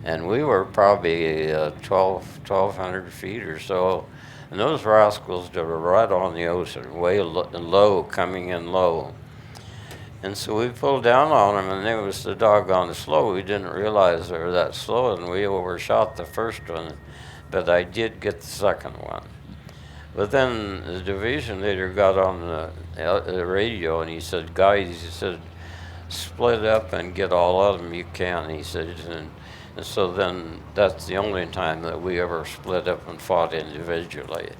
And we were probably 1,200 feet or so. And those rascals were right on the ocean, way low, coming in low. And so we pulled down on them, and they was so doggone slow. We didn't realize they were that slow, and we overshot the first one. But I did get the second one. But then the division leader got on the radio, and he said, "Guys," he said, "split up and get all of them you can," he said. And so then that's the only time that we ever split up and fought individually.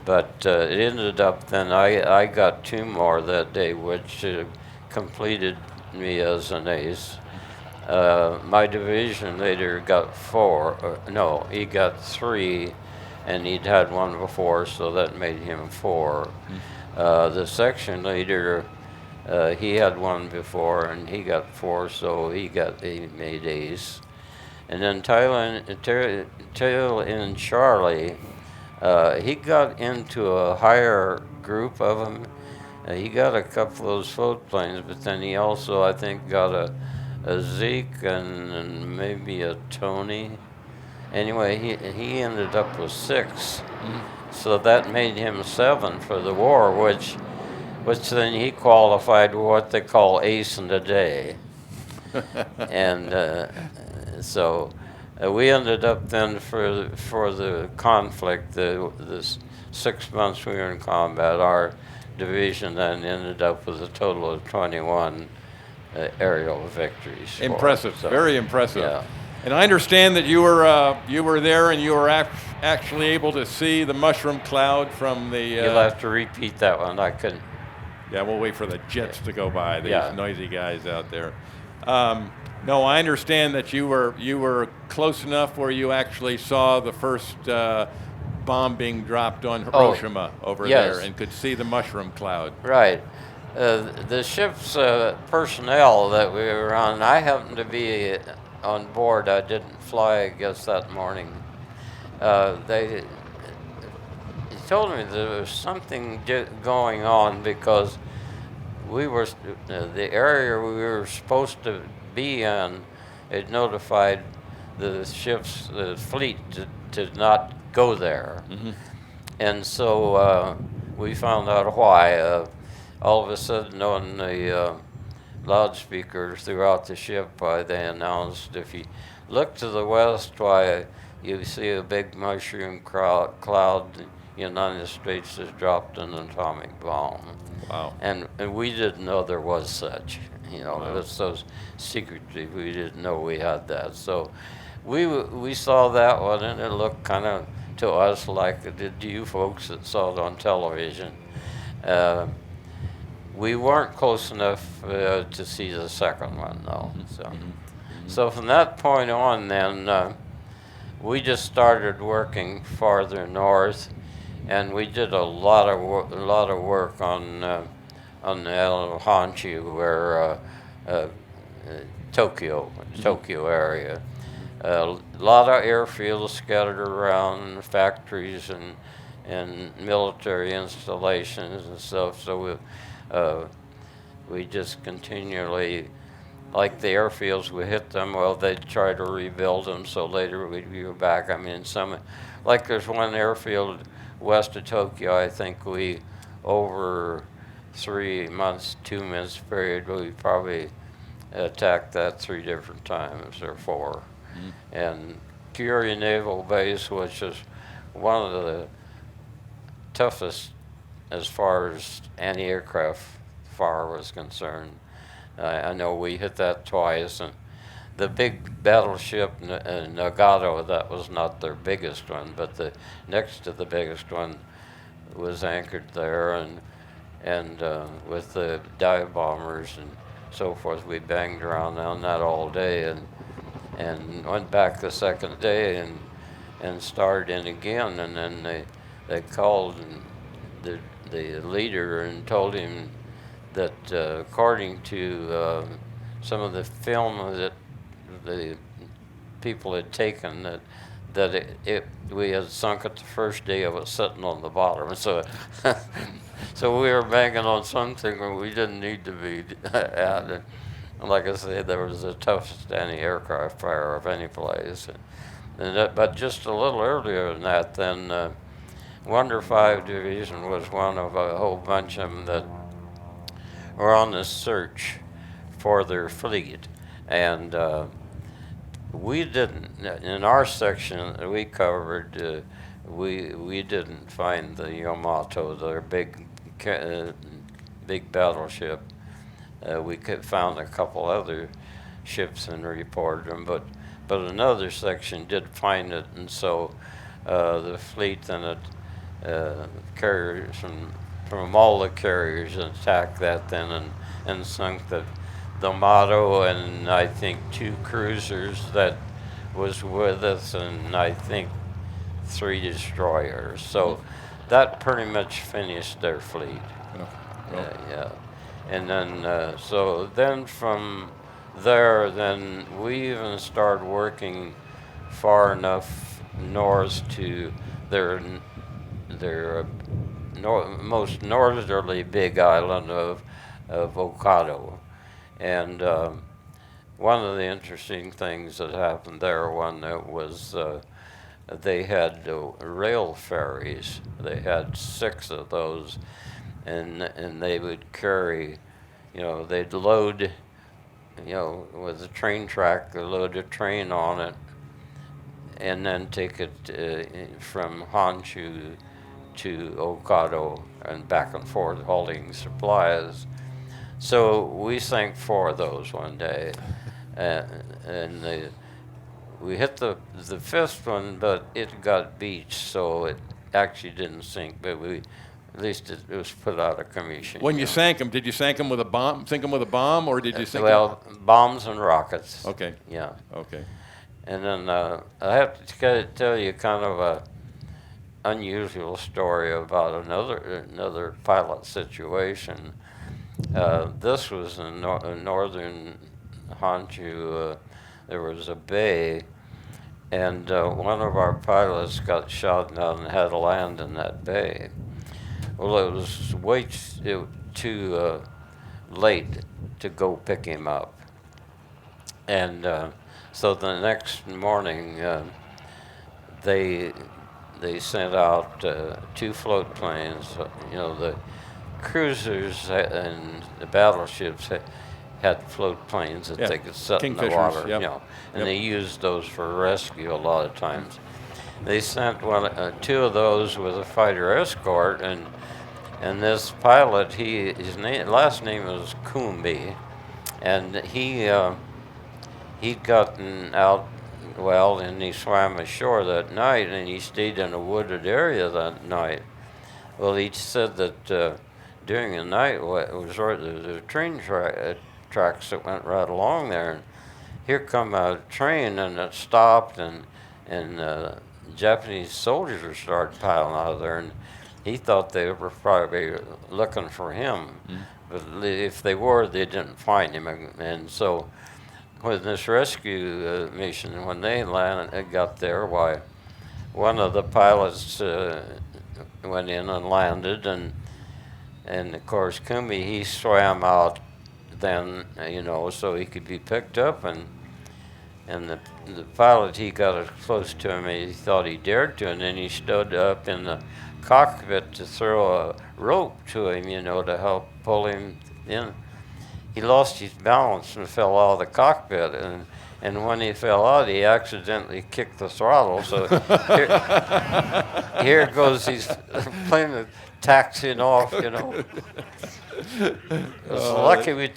But it ended up then I got 2 more that day, which completed me as an ace. My division leader got 4. No, he got 3, and he'd had one before, so that made him 4. The section leader, he had one before, and he got 4, so he made ace. And then Tail and Charlie, he got into a higher group of them. He got a couple of those float planes, but then he also, I think, got a Zeke and maybe a Tony. Anyway, he ended up with 6. So that made him 7 for the war, which then he qualified for what they call ace in the day. And so we ended up then for the conflict, the 6 months we were in combat, our division then ended up with a total of 21 aerial victories. Impressive, very impressive. Yeah. And I understand that you were there and you were actually able to see the mushroom cloud from the. You'll have to repeat that one. I couldn't. Yeah, we'll wait for the jets to go by. These Yeah. noisy guys out there. No, I understand that you were close enough where you actually saw the first bomb being dropped on Hiroshima over yes. there and could see the mushroom cloud. Right. The ship's personnel that we were on, I happened to be on board. I didn't fly, I guess, that morning. They told me there was something going on because we were the area we were supposed to be in. It notified the fleet to not go there. Mm-hmm. And so we found out why. All of a sudden on the loudspeakers throughout the ship, they announced, if you look to the west, you see a big mushroom cloud. The United States has dropped an atomic bomb. Wow. And we didn't know there was such. Wow. It was so secretive. We didn't know we had that. So we saw that one, and it looked kind of to us like it did to you folks that saw it on television. We weren't close enough to see the second one, though. So from that point on, then we just started working farther north, and we did a lot of work on the Honshu, where Tokyo area. A lot of airfields scattered around, factories and military installations and stuff. So we just continually, like the airfields, we hit them. Well, they'd try to rebuild them, so later we'd go back. I mean, like there's one airfield west of Tokyo. I think we over 2 months period, we probably attacked that 3 different times or 4. And Curie Naval Base, which is one of the toughest as far as anti-aircraft fire was concerned. I know we hit that twice, and the big battleship Nagato, that was not their biggest one, but the next to the biggest one was anchored there, and with the dive bombers and so forth, we banged around on that all day, and went back the second day and started in again, and then they called the leader and told him that according to some of the film that the people had taken, that we had sunk it the first day of it sitting on the bottom. So So we were banking on something where we didn't need to be at. And like I said, there was the toughest anti-aircraft fire of any place. But just a little earlier than that, then Wonder 5 Division was one of a whole bunch of them that were on the search for their fleet. And we didn't, in our section that we covered, we didn't find the Yamato, their big battleship. We found a couple other ships and reported them, but another section did find it, and so the fleet then carriers from all the carriers attacked that then and sunk the Yamato and I think 2 cruisers that was with us, and I think 3 destroyers. So that pretty much finished their fleet. Yeah. And then, so then from there, then we even started working far enough north to their most northerly big island of Hokkaido. And one of the interesting things that happened there, was they had rail ferries. They had 6 of those. And they would carry, they'd load, with a train track, they load a train on it, and then take it from Honshu to Hokkaido and back and forth hauling supplies. So we sank 4 of those one day, and we hit the 5th one, but it got beached, so it actually didn't sink, but at least it was put out of commission. When you sank them, did you sink them with a bomb, or did you sink them? Bombs and rockets. Okay. Yeah. Okay. And then I have to tell you kind of a unusual story about another pilot situation. This was in northern Honshu. There was a bay, and one of our pilots got shot down and had to land in that bay. Well, it was way too late to go pick him up. And so the next morning, they sent out 2 float planes. The cruisers and the battleships had float planes that they could set in the water. Yep. And they used those for rescue a lot of times. They sent 2 of those with a fighter escort, and this pilot, his last name was Kumbi, and he'd gotten out and he swam ashore that night, and he stayed in a wooded area that night. Well, he said that during the night, it was right, the train tracks that went right along there, and here come a train, and it stopped, and Japanese soldiers started piling out of there, and he thought they were probably looking for him, but if they were, they didn't find him. And so, with this rescue mission, when they got there, one of the pilots went in and landed, and of course, Kumi, he swam out then, so he could be picked up, and the pilot, he got as close to him as he thought he dared to, and then he stood up in the cockpit to throw a rope to him, to help pull him in. He lost his balance and fell out of the cockpit, and when he fell out, he accidentally kicked the throttle. So here goes his plane taxiing off, It's lucky we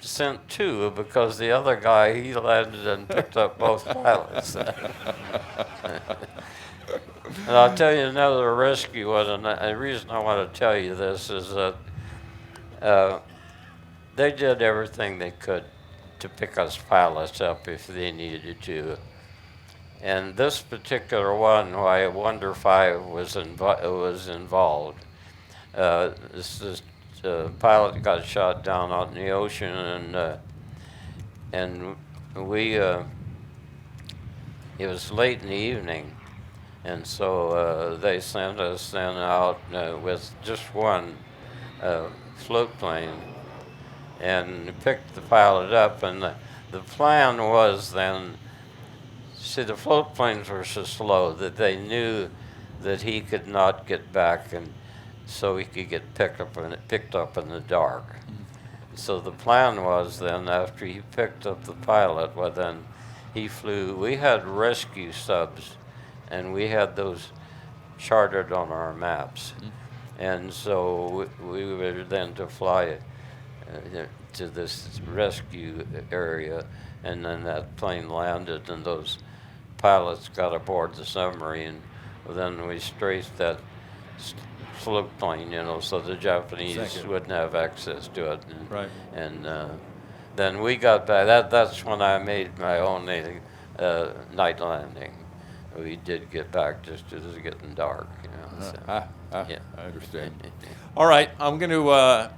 sent 2, because the other guy, he landed and picked up both pilots. And I'll tell you another rescue one, and the reason I want to tell you this is that they did everything they could to pick us pilots up if they needed to. And this particular one, why Wonder 5 was involved. This pilot got shot down out in the ocean, and we, it was late in the evening, And so they sent us then out with just one float plane and picked the pilot up. And the plan was then, see, the float planes were so slow that they knew that he could not get back, and so he could get picked up in the dark. So the plan was then, after he picked up the pilot, well then he flew. We had rescue subs, and we had those charted on our maps. And so we were then to fly to this rescue area, and then that plane landed, and those pilots got aboard the submarine. Well, then we strafed that float plane, so the Japanese wouldn't have access to it. And, Right. And then we got back. That's when I made my own night landing. We did get back just as it was getting dark. So, yeah. I understand. All right, I'm going to.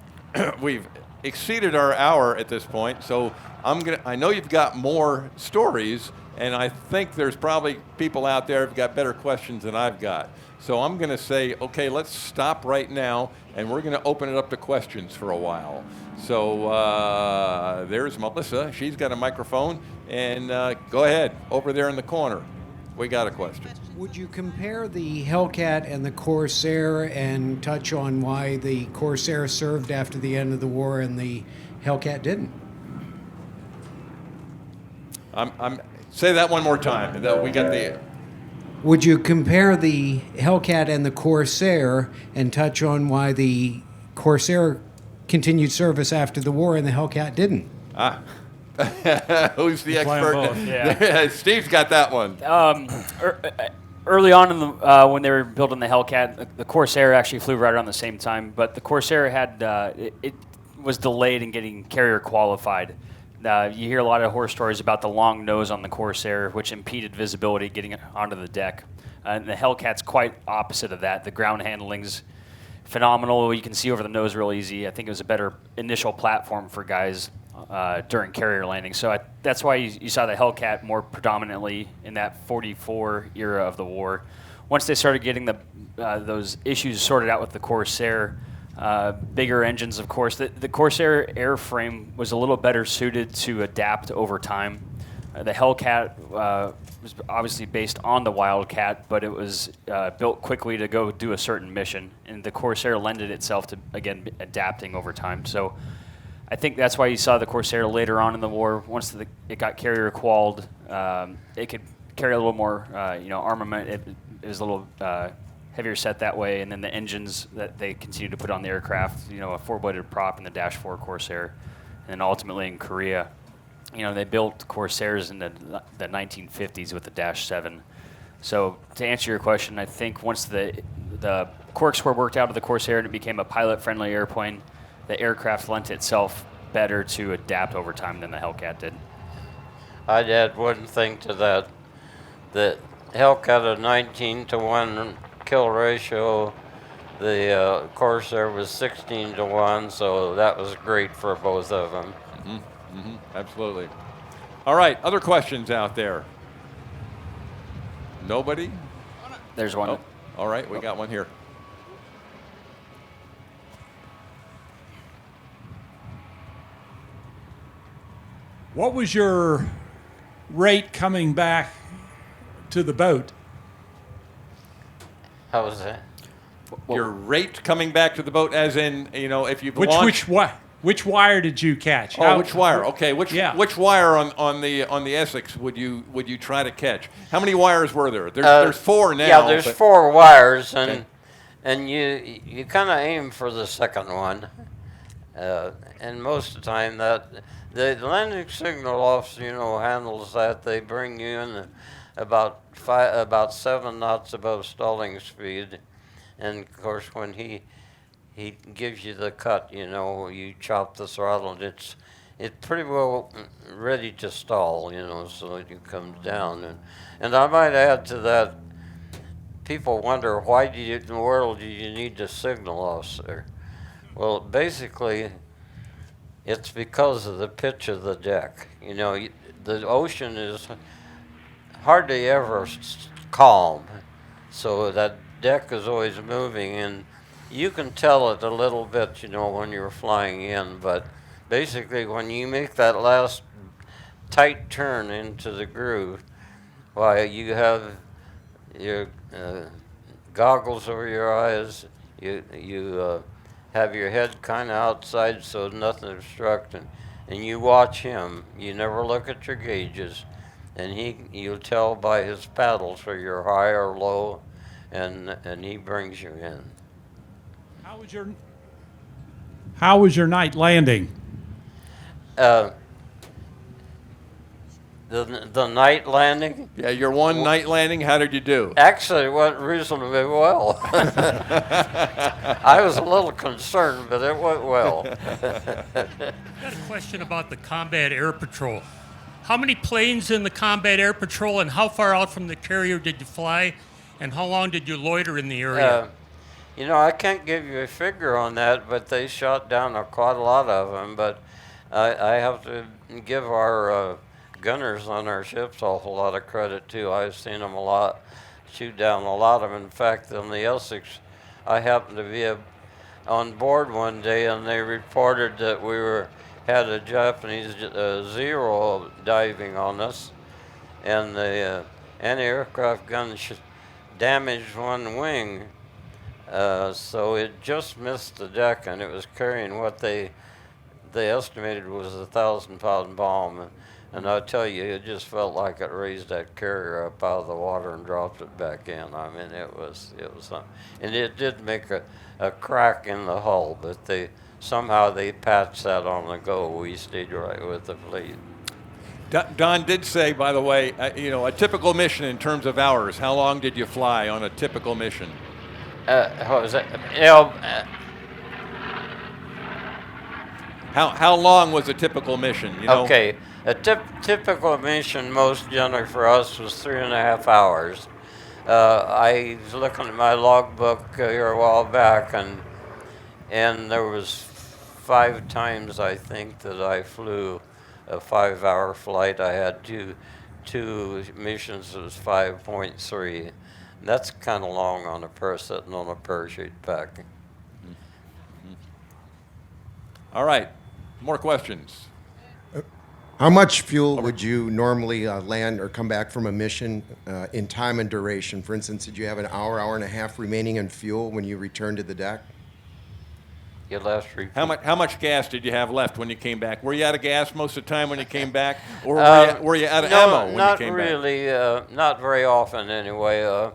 We've exceeded our hour at this point, so I know you've got more stories, and I think there's probably people out there who've got better questions than I've got. So I'm going to say, okay, let's stop right now, and we're going to open it up to questions for a while. So there's Melissa. She's got a microphone, and go ahead, over there in the corner. We got a question. Would you compare the Hellcat and the Corsair and touch on why the Corsair served after the end of the war and the Hellcat didn't? Say that one more time. We got the. Would you compare the Hellcat and the Corsair and touch on why the Corsair continued service after the war and the Hellcat didn't? Who's the Flying expert? both, yeah. Steve's got that one. Early on in when they were building the Hellcat, the Corsair actually flew right around the same time, but the Corsair had it was delayed in getting carrier qualified. You hear a lot of horror stories about the long nose on the Corsair, which impeded visibility getting onto the deck. And the Hellcat's quite opposite of that. The ground handling's phenomenal. You can see over the nose real easy. I think it was a better initial platform for guys during carrier landing. So that's why you saw the Hellcat more predominantly in that 44 era of the war. Once they started getting those issues sorted out with the Corsair, bigger engines, of course. The Corsair airframe was a little better suited to adapt over time. The Hellcat was obviously based on the Wildcat, but it was built quickly to go do a certain mission. And the Corsair lended itself to, again, adapting over time. So I think that's why you saw the Corsair later on in the war. Once it got carrier qualled, it could carry a little more armament. It was a little heavier set that way, and then the engines that they continued to put on the aircraft, a four-bladed prop in the Dash 4 Corsair, and then ultimately in Korea, they built Corsairs in the 1950s with the Dash 7. So to answer your question, I think once the quirks were worked out of the Corsair and it became a pilot-friendly airplane, the aircraft lent itself better to adapt over time than the Hellcat did. I'd add one thing to that. The Hellcat a 19-to-1 kill ratio. The Corsair was 16-to-1, so that was great for both of them. Absolutely. All right, other questions out there? Nobody? There's one. Oh, all right, we got one here. What was your rate coming back to the boat? How was that? Your rate coming back to the boat, as in, if you've launched. Which wire did you catch? Which wire? Okay, which wire on the Essex would you try to catch? How many wires were there? There's four now. Yeah, there's 4 wires, and you kind of aim for the second one, and most of the time that the landing signal officer handles that. They bring you in about 7 knots above stalling speed, and of course when he gives you the cut, you chop the throttle, and it's pretty well ready to stall, so it comes down. And I might add to that, people wonder, why in the world do you need a signal officer? Well, basically, it's because of the pitch of the deck. The ocean is hardly ever calm. So that deck is always moving, and you can tell it a little bit, you know, when you're flying in, but basically when you make that last tight turn into the groove, why you have your goggles over your eyes, you have your head kind of outside so nothing obstructing, and you watch him. You never look at your gauges, and you'll tell by his paddles whether you're high or low, and he brings you in. How was your night landing? The night landing? Yeah, your one night landing, how did you do? Actually, it went reasonably well. I was a little concerned, but it went well. I got a question about the Combat Air Patrol. How many planes in the Combat Air Patrol, and how far out from the carrier did you fly, and how long did you loiter in the area? You know, I can't give you a figure on that, but they shot down quite a lot of them. But I have to give our gunners on our ships an awful lot of credit too. I've seen them shoot down a lot of them. In fact, on the L6, I happened to be on board one day, and they reported that we had a Japanese Zero diving on us, and the anti-aircraft gun damaged one wing. So it just missed the deck, and it was carrying what they estimated was a 1,000-pound bomb. And I tell you, it just felt like it raised that carrier up out of the water and dropped it back in. I mean, it was something. And it did make a crack in the hull, but somehow they patched that on the go. We stayed right with the fleet. Don did say, by the way, a typical mission in terms of hours. How long did you fly on a typical mission? What was that? How long was a typical mission? Okay, a typical mission, most generally for us, was 3.5 hours. I was looking at my logbook here a while back, and there was 5 times I think that I flew a 5-hour flight. I had two missions that was 5.3. That's kind of long on sitting on a parachute pack. All right, more questions. How much fuel would you normally land or come back from a mission in time and duration? For instance, did you have an hour and a half remaining in fuel when you returned to the deck? Your last repeat. How much gas did you have left when you came back? Were you out of gas most of the time when you came back, or were you out of ammo when you came back? Not really. Not very often, anyway.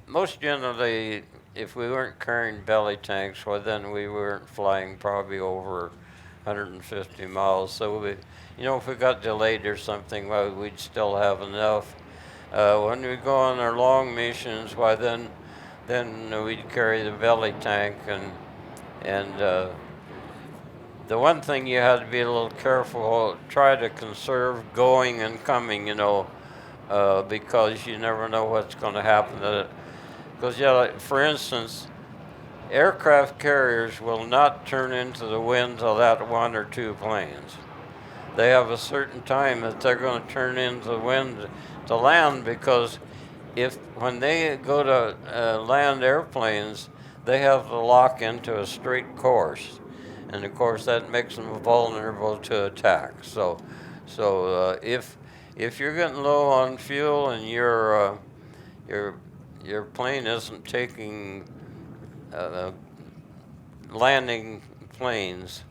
Most generally, if we weren't carrying belly tanks, well, then we weren't flying probably over 150 miles. So if we got delayed or something, well, we'd still have enough. When we go on our long missions, why then we'd carry the belly tank, and the one thing you had to be a little careful, try to conserve going and coming, because you never know what's going to happen. Because, for instance, aircraft carriers will not turn into the wind till that 1 or 2 planes. They have a certain time that they're going to turn into the wind to land, because when they go to land airplanes, they have to lock into a straight course, and of course that makes them vulnerable to attack. So if you're getting low on fuel and your plane isn't taking landing planes,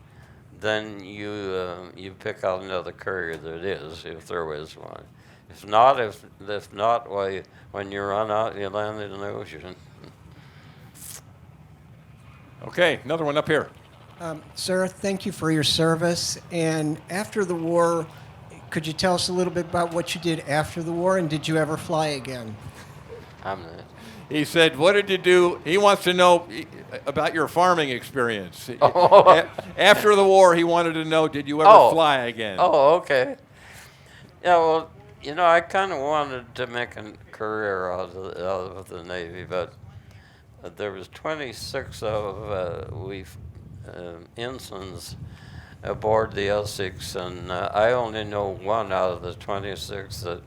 then you pick out another carrier that is, if there is one. If not, why, when you run out, you land in the ocean. Okay, another one up here. Sir, thank you for your service. And after the war, could you tell us a little bit about what you did after the war, and did you ever fly again? He said, what did you do? He wants to know about your farming experience. After the war, he wanted to know, did you ever fly again? Oh, okay. Yeah, well, I kind of wanted to make a career out of the Navy, but there was 26 of ensigns aboard the L6, and I only know one out of the 26 that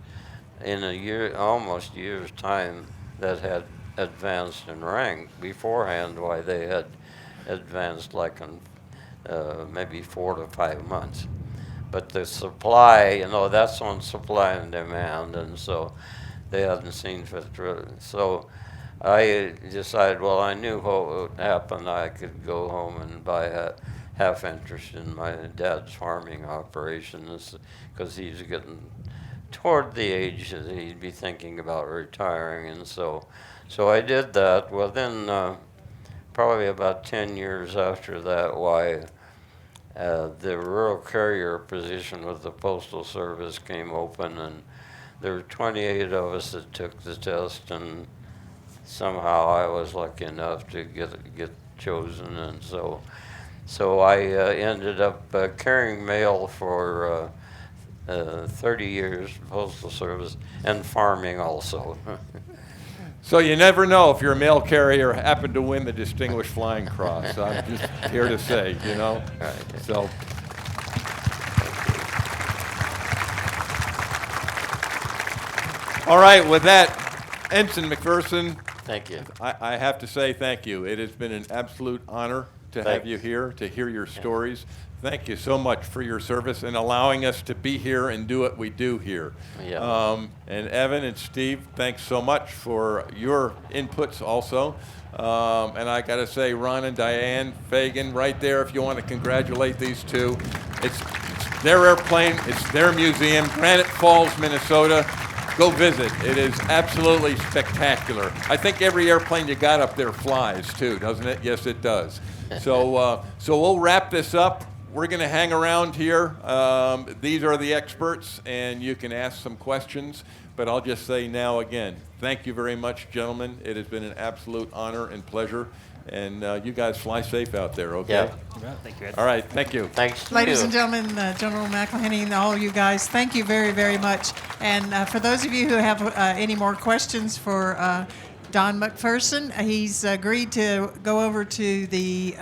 in almost a year's time, that had advanced in rank beforehand. Why they had advanced like in maybe 4 to 5 months. But the supply, you know, that's on supply and demand, and so they hadn't seen fit. So I decided, well, I knew what would happen. I could go home and buy a half interest in my dad's farming operations because he's getting toward the age that he'd be thinking about retiring, and so I did that. Well, then probably about 10 years after that, why the rural carrier position with the Postal Service came open, and there were 28 of us that took the test, and somehow I was lucky enough to get chosen, and so I ended up carrying mail for 30 years, Postal Service, and farming also. So you never know if your mail carrier happened to win the Distinguished Flying Cross. I'm just here to say, you know. Right. So. All right, with that, Ensign McPherson. Thank you. I have to say thank you. It has been an absolute honor to have you here, to hear your stories. Thank you so much for your service and allowing us to be here and do what we do here. Yeah. And Evan and Steve, thanks so much for your inputs also. And I got to say, Ron and Diane Fagen, right there, if you want to congratulate these two. It's their airplane, it's their museum, Granite Falls, Minnesota. Go visit. It is absolutely spectacular. I think every airplane you got up there flies too, doesn't it? Yes, it does. So we'll wrap this up. We're going to hang around here. These are the experts, and you can ask some questions. But I'll just say now again, thank you very much, gentlemen. It has been an absolute honor and pleasure. And you guys fly safe out there, okay? Yeah. Thank you, Ed. All right, thank you. Thanks to Ladies you. and gentlemen, General McElhenney and all you guys, thank you very, very much. And for those of you who have any more questions for Don McPherson, he's agreed to go over to the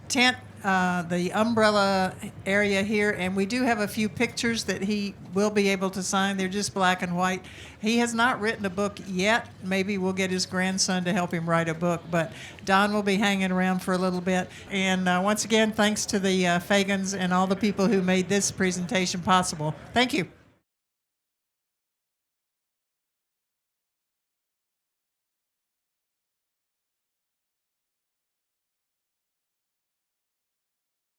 tent, the umbrella area here, and we do have a few pictures that he will be able to sign. They're just black and white. He has not written a book yet. Maybe we'll get his grandson to help him write a book, but Don will be hanging around for a little bit. And once again, thanks to the Fagens and all the people who made this presentation possible. Thank you.